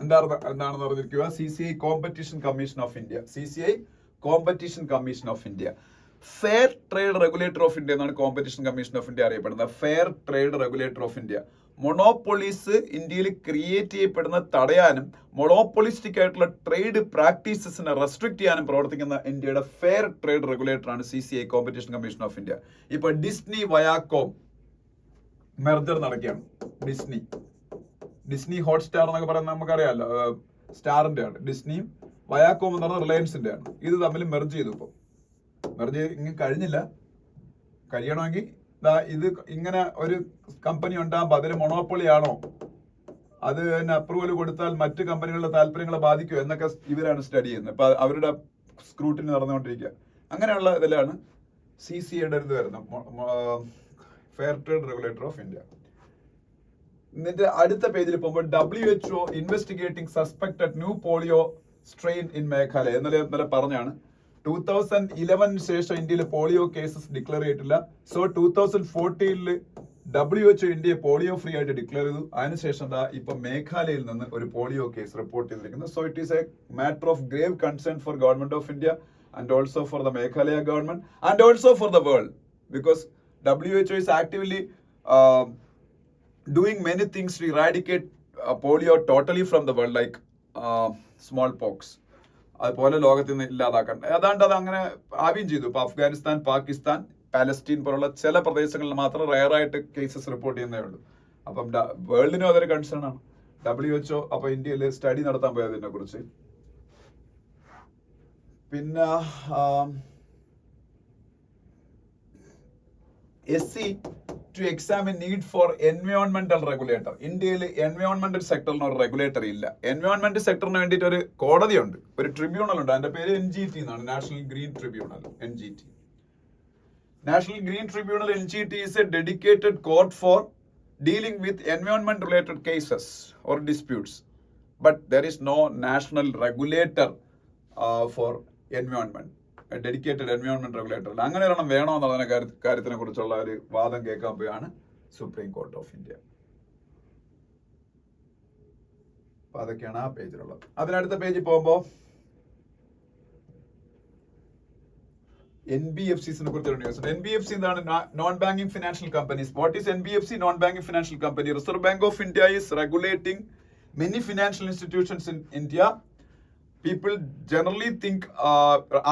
എന്താണെന്ന് പറഞ്ഞിരിക്കുക. CCI competition commission of India. CCI competition commission of India. Fair trade regulator of India എന്നാണ് കോമ്പറ്റീഷൻ കമ്മീഷൻ ഓഫ് ഇന്ത്യ അറിയപ്പെടുന്നത്. Fair trade regulator of India. Monopolies ഇന്ത്യയിൽ ക്രിയേറ്റ് ചെയ്യപ്പെടുന്ന തടയാനും മൊണോപ്പൊളിസ്റ്റിക് ആയിട്ടുള്ള ട്രേഡ് പ്രാക്ടീസസിനെ റെസ്ട്രിക്ട് ചെയ്യാനും പ്രവർത്തിക്കുന്ന ഇന്ത്യയുടെ ഫെയർ ട്രേഡ് റെഗുലേറ്റർ ആണ് CCI competition commission of India. ഇപ്പൊ ഡിസ്നി വയാക്കോം മെർജർ നടക്കുകയാണ്. ഡിസ്നി ഹോട്ട്സ്റ്റാർ എന്നൊക്കെ പറയുന്നത് നമുക്കറിയാമല്ലോ, സ്റ്റാറിന്റെ ആണ്. ഡിസ്നിയും വയാക്കോം എന്ന് പറഞ്ഞാൽ റിലയൻസിന്റെ ആണ്. ഇത് തമ്മിൽ മെർജ് ചെയ്തു. ഇപ്പോൾ മെർജ് ഇങ്ങനെ കഴിഞ്ഞില്ല. കഴിയണമെങ്കിൽ ഇത് ഇങ്ങനെ ഒരു കമ്പനി ഉണ്ടാകുമ്പോൾ അതിൽ മൊണോപ്പൊളി ആണോ, അത് തന്നെ അപ്രൂവൽ കൊടുത്താൽ മറ്റു കമ്പനികളുടെ താല്പര്യങ്ങളെ ബാധിക്കുമോ എന്നൊക്കെ ഇവരാണ് സ്റ്റഡി ചെയ്യുന്നത്. ഇപ്പൊ അവരുടെ സ്ക്രൂട്ടിനി നടന്നുകൊണ്ടിരിക്കുക. അങ്ങനെയുള്ള ഇതിലാണ് CCIയുടെ ഇത് വരുന്നത്, fair trade regulator of India. എന്നിട്ട് അടുത്ത പേജിൽ പോകുമ്പോൾ WHO investigating suspected new polio strain in Meghalaya. ഇന്നലെ പറഞ്ഞാണ് 2011 ശേഷം ഇന്ത്യയിൽ പോളിയോ കേസസ് ഡിക്ലെയർ ചെയ്തിട്ടില്ല. സോ 2014 WHO ഇന്ത്യയെ പോളിയോ ഫ്രീ ആയിട്ട് ഡിക്ലെയർ ചെയ്തു. അതിനുശേഷം ഇപ്പൊ മേഘാലയയിൽ നിന്ന് ഒരു പോളിയോ കേസ് റിപ്പോർട്ട് ചെയ്തിരിക്കുന്നു. So it is A matter of grave concern for government of India and also for the Meghalaya government and also for the world, because WHO is actively doing many things to eradicate polio totally from the world, like smallpox. അതുപോലെ ലോകത്തിൽ നിന്ന് ഇല്ലാതാക്കാൻ അതാണ്ട് അത് അങ്ങനെ ആവുകയും ചെയ്തു. ഇപ്പൊ അഫ്ഗാനിസ്ഥാൻ, പാകിസ്ഥാൻ, പാലസ്റ്റീൻ പോലുള്ള ചില പ്രദേശങ്ങളിൽ മാത്രം റയറായിട്ട് കേസസ് റിപ്പോർട്ട് ചെയ്യുന്നേ ഉള്ളൂ. അപ്പം വേൾഡിനും അതൊരു കൺസേൺ ആണ്. WHO അപ്പൊ ഇന്ത്യയിൽ സ്റ്റഡി നടത്താൻ പോയത് ഇതിനെ കുറിച്ച്. പിന്നെ SC to examine need for environmental regulator. ഇന്ത്യയിൽ എൻവയോൺമെന്റൽ സെക്ടറിന് ഒരു റെഗുലേറ്റർ ഇല്ല. എൻവയോൺമെന്റ് സെക്ടറിന് വേണ്ടിയിട്ട് ഒരു കോടതിയുണ്ട്, ഒരു ട്രിബ്യൂണൽ ഉണ്ട്. അതിന്റെ പേര് NGT എന്നാണ്, national green tribunal. NGT, national green tribunal. NGT is a dedicated court for dealing with environment related cases or disputes, but there is no national regulator for environment, a dedicated environment regulator. അങ്ങനെ ഒരെണ്ണം വേണോ എന്നുള്ള കാര്യത്തിനെ കുറിച്ചുള്ള ഒരു വാദം കേൾക്കാൻ പോയാണ് സുപ്രീം കോർട്ട് ഓഫ് ഇന്ത്യ. അപ്പൊ അതൊക്കെയാണ് ആ പേജിലുള്ളത്. അതിനടുത്ത പേജിൽ പോകുമ്പോൾ NBFCസിനെ കുറിച്ചൊരു ന്യൂസ് ഉണ്ട്. NBFC എന്താണ്? Non banking financial companies. What is NBFC? Non banking financial company. Reserve bank of India is regulating many financial institutions in India. People generally think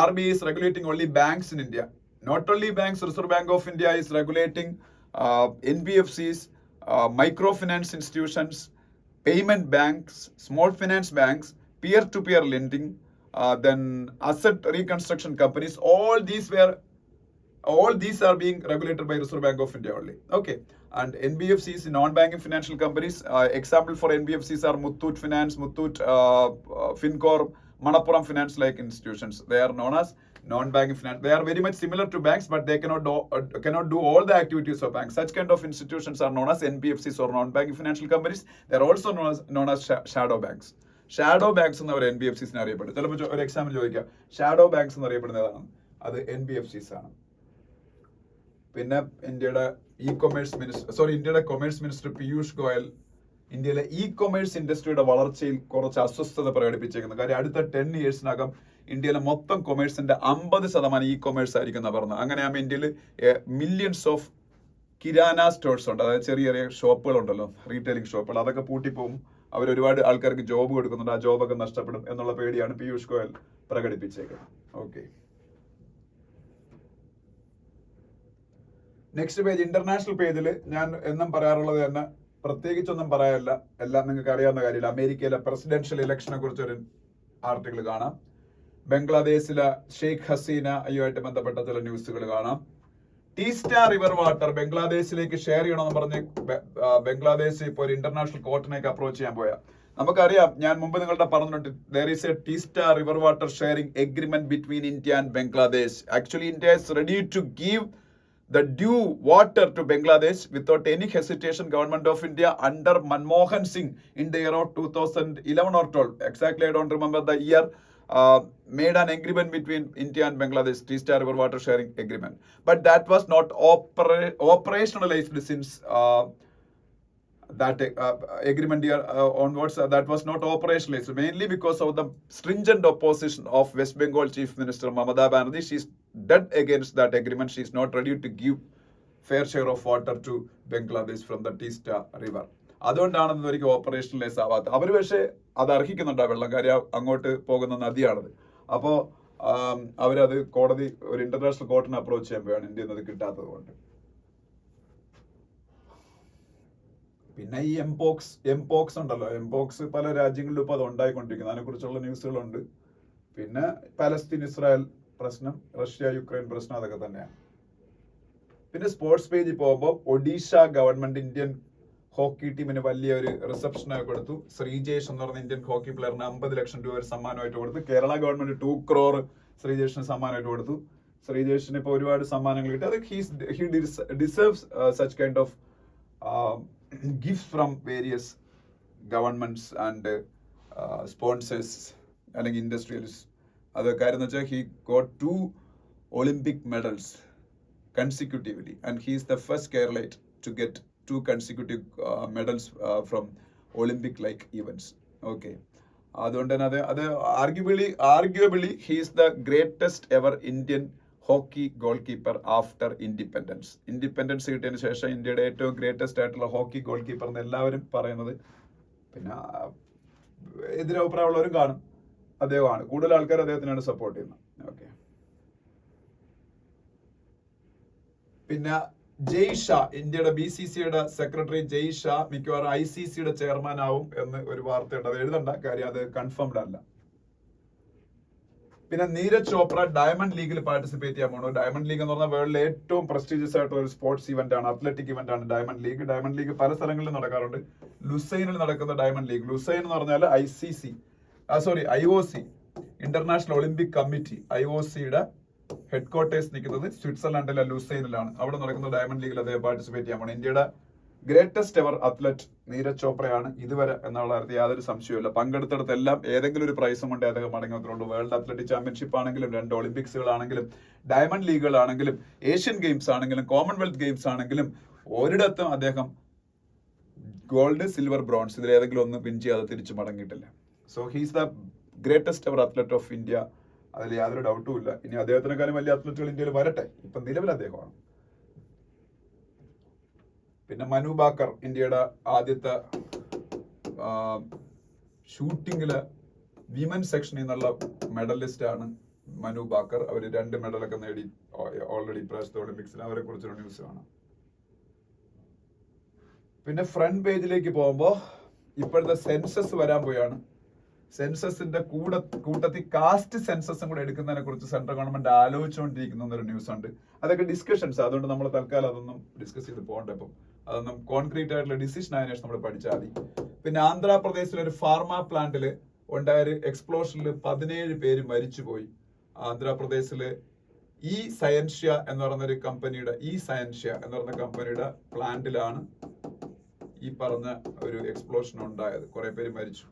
RBI is regulating only banks in India. Not only banks, Reserve Bank of India is regulating NBFCs, microfinance institutions, payment banks, small finance banks, peer-to-peer lending, then asset reconstruction companies. All these are being regulated by Reserve Bank of India only. Okay. And NBFCs, non-banking financial companies, example for NBFCs are Muthoot Finance, Muthoot Fincorp, Manappuram Finance like institutions. They are known as non-banking finance. They are very much similar to banks, but they cannot do all the activities of banks. Such kind of institutions are known as NBFCs or non-banking financial companies. They are also known as shadow banks. Shadow banks എന്ന് അവർ NBFCസിനെ അറിയപ്പെടും. ചിലപ്പോൾ ഒരു എക്സാമ്പിൾ ചോദിക്കാം, ഷാഡോ ബാങ്ക്സ് എന്ന് അറിയപ്പെടുന്നതാണ്, അത് NBFCs ആണ്. പിന്നെ ഇന്ത്യയുടെ കൊമേഴ്സ് മിനിസ്റ്റർ പീയൂഷ് ഗോയൽ ഇന്ത്യയിലെ കൊമേഴ്സ് ഇൻഡസ്ട്രിയുടെ വളർച്ചയിൽ കുറച്ച് അസ്വസ്ഥത പ്രകടിപ്പിച്ചേക്കുന്നത്. കാര്യം അടുത്ത 10 yearsനകം ഇന്ത്യയിലെ മൊത്തം കൊമേഴ്സിന്റെ 50% കൊമേഴ്സ് ആയിരിക്കും എന്നാണ് പറഞ്ഞത്. അങ്ങനെയാകുമ്പോൾ ഇന്ത്യയിൽ മില്യൺസ് ഓഫ് കിരാന സ്റ്റോഴ്സ് ഉണ്ട്, അതായത് ചെറിയ ചെറിയ ഷോപ്പുകളുണ്ടല്ലോ, റീറ്റെയിലിംഗ് ഷോപ്പുകൾ, അതൊക്കെ പൂട്ടിപ്പോകും. അവർ ഒരുപാട് ആൾക്കാർക്ക് ജോബ് കൊടുക്കുന്നുണ്ട്, ആ ജോബൊക്കെ നഷ്ടപ്പെടും എന്നുള്ള പേടിയാണ് പീയൂഷ് ഗോയൽ പ്രകടിപ്പിച്ചേക്കുന്നത്. ഓക്കെ, നെക്സ്റ്റ് പേജ് ഇന്റർനാഷണൽ പേജിൽ ഞാൻ എന്നും പറയാറുള്ളത് തന്നെ, പ്രത്യേകിച്ചൊന്നും പറയാനില്ല, എല്ലാം നിങ്ങൾക്ക് അറിയാവുന്ന കാര്യമില്ല. അമേരിക്കയിലെ പ്രസിഡൻഷ്യൽ ഇലക്ഷനെ കുറിച്ചൊരു ആർട്ടിക്കിൾ കാണാം. ബംഗ്ലാദേശിലെ ഷെയ്ഖ് ഹസീനയുമായിട്ട് ബന്ധപ്പെട്ട ചില ന്യൂസുകൾ കാണാം. ടീസ്റ്റ റിവർ വാട്ടർ ബംഗ്ലാദേശിലേക്ക് ഷെയർ ചെയ്യണമെന്ന് പറഞ്ഞ് ബംഗ്ലാദേശ് ഇപ്പോൾ ഒരു ഇന്റർനാഷണൽ കോർട്ടിനേക്ക് അപ്രോച്ച് ചെയ്യാൻ പോയാ. നമുക്കറിയാം, ഞാൻ മുമ്പ് നിങ്ങളുടെ പറഞ്ഞിട്ടുണ്ട്, there is a Teesta river water sharing agreement between India and Bangladesh. Actually India is ready to give the due water to Bangladesh without any hesitation. Government of India under Manmohan Singh in the year of 2011 or 12, exactly I don't remember the year, made an agreement between India and Bangladesh, Teesta River water sharing agreement. But that was not operationalized since that agreement year onwards. That was not operationalized, mainly because of the stringent opposition of West Bengal Chief Minister Mamata Banerjee. She's dead against that agreement. She's not ready to give fair share of water to Bangladesh from the Teesta River. അതുകൊണ്ടാണെന്ന് ഒരിക്കലും ഓപ്പറേഷണലൈസ് ആവാത്ത. അവർ പക്ഷേ അത് അർഹിക്കുന്നുണ്ട് ആ വെള്ളം, കാര്യം അങ്ങോട്ട് പോകുന്ന നദിയാണത്. അപ്പോൾ അവരത് കോടതി, ഒരു ഇന്റർനാഷണൽ കോർട്ടിനെ അപ്രോച്ച് ചെയ്യാൻ പോയാണ്, ഇന്ത്യയിൽ നിന്ന് അത് കിട്ടാത്തത് കൊണ്ട്. പിന്നെ ഈ എംപോക്സ് ഉണ്ടല്ലോ, എംപോക്സ് പല രാജ്യങ്ങളിലും ഇപ്പോൾ അത് ഉണ്ടായിക്കൊണ്ടിരിക്കുന്നു, അതിനെക്കുറിച്ചുള്ള ന്യൂസുകളുണ്ട്. പിന്നെ പാലസ്തീൻ ഇസ്രായേൽ പ്രശ്നം, റഷ്യ യുക്രൈൻ പ്രശ്നം, അതൊക്കെ തന്നെയാണ്. പിന്നെ സ്പോർട്സ് പേജിൽ പോകുമ്പോൾ ഒഡീഷ ഗവൺമെന്റ് ഇന്ത്യൻ ഹോക്കി ടീമിന് വലിയ ഒരു റിസപ്ഷൻ കൊടുത്തു. ശ്രീജേഷ് എന്ന് പറഞ്ഞ ഇന്ത്യൻ ഹോക്കി പ്ലെയറിന് 50 ലക്ഷം രൂപ ഒരു സമ്മാനമായിട്ട് കൊടുത്തു. കേരള ഗവൺമെന്റ് 2 crore ശ്രീജേഷിന് സമ്മാനമായിട്ട് കൊടുത്തു. ശ്രീജേഷിന് ഇപ്പോൾ ഒരുപാട് സമ്മാനങ്ങൾ കിട്ടി. അത് he deserves such kind of gifts from various governments and sponsors അല്ലെങ്കിൽ ഇൻഡസ്ട്രിയലിസ്റ്റ്. അത് കാര്യം എന്ന് വെച്ചാൽ he got 2 Olympic medals consecutively and he is the first Keralite to get 2 consecutive medals from Olympic like events. Okay, അതുകൊണ്ട് തന്നെ അത് arguably he is the greatest ever Indian hockey goalkeeper after independence. Independence കിട്ടിയതിന് ശേഷം ഇന്ത്യയുടെ ഏറ്റവും ഗ്രേറ്റസ്റ്റ് ആയിട്ടുള്ള ഹോക്കി ഗോൾ കീപ്പർ എന്ന് എല്ലാവരും പറയുന്നത്. പിന്നെ എതിരഭിപ്രായമുള്ളവരും കാണും, അദ്ദേഹമാണ്. കൂടുതൽ ആൾക്കാർ അദ്ദേഹത്തിനാണ് സപ്പോർട്ട് ചെയ്യുന്നത്. ഓക്കെ, പിന്നെ ജയ് ഷാ, ഇന്ത്യയുടെ BCCIയുടെ സെക്രട്ടറി ജയ് ഷാ മിക്കവാറും ICCയുടെ ചെയർമാൻ ആവും എന്ന് ഒരു വാർത്തയുണ്ട്. അത് എഴുതണ്ട, കാര്യം അത് കൺഫേംഡ് അല്ല. പിന്നെ നീരജ് ചോപ്ര ഡയമണ്ട് ലീഗിൽ പാർട്ടിസിപ്പേറ്റ് ചെയ്യാൻ പോകണം. ഡയമണ്ട് ലീഗ് എന്ന് പറഞ്ഞാൽ വേൾഡിലെ ഏറ്റവും പ്രസ്റ്റീജിയസ് ആയിട്ടുള്ള ഒരു സ്പോർട്സ് ഇവന്റ് ആണ്, അത്ലറ്റിക് ഇവന്റ് ആണ് ഡയമണ്ട് ലീഗ്. ഡയമണ്ട് ലീഗ് പല സ്ഥലങ്ങളിലും നടക്കാറുണ്ട്. ലുസൈനിൽ നടക്കുന്ന ഡയമണ്ട് ലീഗ്, ലുസൈൻ എന്ന് പറഞ്ഞാൽ IOC ഇന്റർനാഷണൽ ഒളിമ്പിക് കമ്മിറ്റി, IOCയുടെ ഹെഡ്ക്വാർട്ടേഴ്സ് നിൽക്കുന്നത് സ്വിറ്റ്സർലൻഡിലെ ലുസൈനിലാണ്. അവിടെ നടക്കുന്ന ഡയമണ്ട് ലീഗിൽ അദ്ദേഹം പാർട്ടിസിപ്പേറ്റ് ചെയ്യാൻ പോകണം. ഇന്ത്യയുടെ ഗ്രേറ്റസ്റ്റ് എവർ അത്ലറ്റ് നീരജ് ചോപ്രയാണ് ഇതുവരെ എന്നുള്ള കാര്യത്തിൽ യാതൊരു സംശയവുമില്ല. പങ്കെടുത്തിടത്തെല്ലാം ഏതെങ്കിലും ഒരു പ്രൈസും കൊണ്ട് അദ്ദേഹം മടങ്ങുന്നുണ്ട്. വേൾഡ് അത്ലറ്റിക് ചാമ്പ്യൻഷിപ്പ് ആണെങ്കിലും, 2 ഒളിമ്പിക്സുകളാണെങ്കിലും, ഡയമണ്ട് ലീഗുകളാണെങ്കിലും, ഏഷ്യൻ ഗെയിംസ് ആണെങ്കിലും, കോമൺവെൽത്ത് ഗെയിംസ് ആണെങ്കിലും, ഒരിടത്തും അദ്ദേഹം ഗോൾഡ്, സിൽവർ, ബ്രോൺസ് ഇതിൽ ഏതെങ്കിലും ഒന്ന് വിൻ ചെയ്യാതെ തിരിച്ചു മടങ്ങിയിട്ടില്ല. So he's the greatest ever athlete of India, അതിൽ യാതൊരു ഡൗട്ടും ഇല്ല. ഇനി അദ്ദേഹത്തിനെക്കാളും വലിയ അത്ലറ്റുകൾ ഇന്ത്യയിൽ വരട്ടെ, ഇപ്പം നിലവിൽ അദ്ദേഹമാണ്. പിന്നെ മനു ബാക്കർ, ഇന്ത്യയുടെ ആദ്യത്തെ ഷൂട്ടിങ്ങില് വിമൻ സെക്ഷനിൽ നിന്നുള്ള മെഡലിസ്റ്റ് ആണ് മനു ബാക്കർ. അവർ 2 മെഡലൊക്കെ നേടി ഓൾറെഡി ഇപ്രാവശ്യത്തെ ഒളിമ്പിക്സിൽ. അവരെ കുറിച്ചൊരു ന്യൂസ് കാണാം. പിന്നെ ഫ്രണ്ട് പേജിലേക്ക് പോകുമ്പോൾ ഇപ്പോഴത്തെ സെൻസസ് വരാൻ പോയാണ്. സെൻസസിന്റെ കൂട്ടത്തിൽ കാസ്റ്റ് സെൻസസും കൂടെ എടുക്കുന്നതിനെ കുറിച്ച് സെൻട്രൽ ഗവൺമെന്റ് ആലോചിച്ചുകൊണ്ടിരിക്കുന്ന ഒരു ന്യൂസ് ഉണ്ട്. അതൊക്കെ ഡിസ്കഷൻസ്, അതുകൊണ്ട് നമ്മൾ തൽക്കാലം അതൊന്നും ഡിസ്കസ് ചെയ്ത് പോകണ്ട. ഇപ്പം അതൊന്നും കോൺക്രീറ്റ് ആയിട്ടുള്ള ഡിസിഷൻ ആയതിനു ശേഷം നമ്മൾ പഠിച്ചാൽ മതി. പിന്നെ ആന്ധ്രാപ്രദേശിലെ ഒരു ഫാർമ പ്ലാന്റിൽ ഉണ്ടായ ഒരു എക്സ്പ്ലോഷനിൽ 17 പേര് മരിച്ചുപോയി. ആന്ധ്രാപ്രദേശില് സയൻഷ്യ എന്ന് പറയുന്ന ഒരു കമ്പനിയുടെ പ്ലാന്റിലാണ് ഈ പറഞ്ഞ ഒരു എക്സ്പ്ലോഷൻ ഉണ്ടായത്. കുറെ പേര് മരിച്ചു.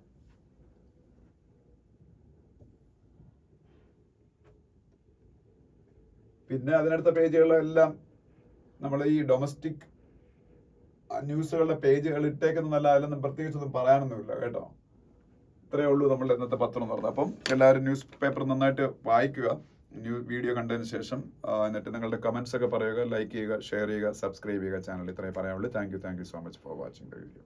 പിന്നെ അതിനടുത്ത പേജുകളെല്ലാം നമ്മൾ ഈ ഡൊമസ്റ്റിക് ന്യൂസുകളുടെ പേജുകൾ ഇട്ടേക്കുന്നതല്ല, അതിലൊന്നും പ്രത്യേകിച്ചൊന്നും പറയാനൊന്നുമില്ല കേട്ടോ. ഇത്രയേ ഉള്ളൂ നമ്മൾ ഇന്നത്തെ പത്രം എന്ന് പറഞ്ഞത്. അപ്പം എല്ലാവരും ന്യൂസ് പേപ്പർ നന്നായിട്ട് വായിക്കുക വീഡിയോ കണ്ടതിന് ശേഷം. എന്നിട്ട് നിങ്ങളുടെ കമന്റ്സ് ഒക്കെ പറയുക, ലൈക്ക് ചെയ്യുക, ഷെയർ ചെയ്യുക, സബ്സ്ക്രൈബ് ചെയ്യുക ചാനൽ. ഇത്രയേ പറയാനുള്ളൂ. Thank you so much for watching the video.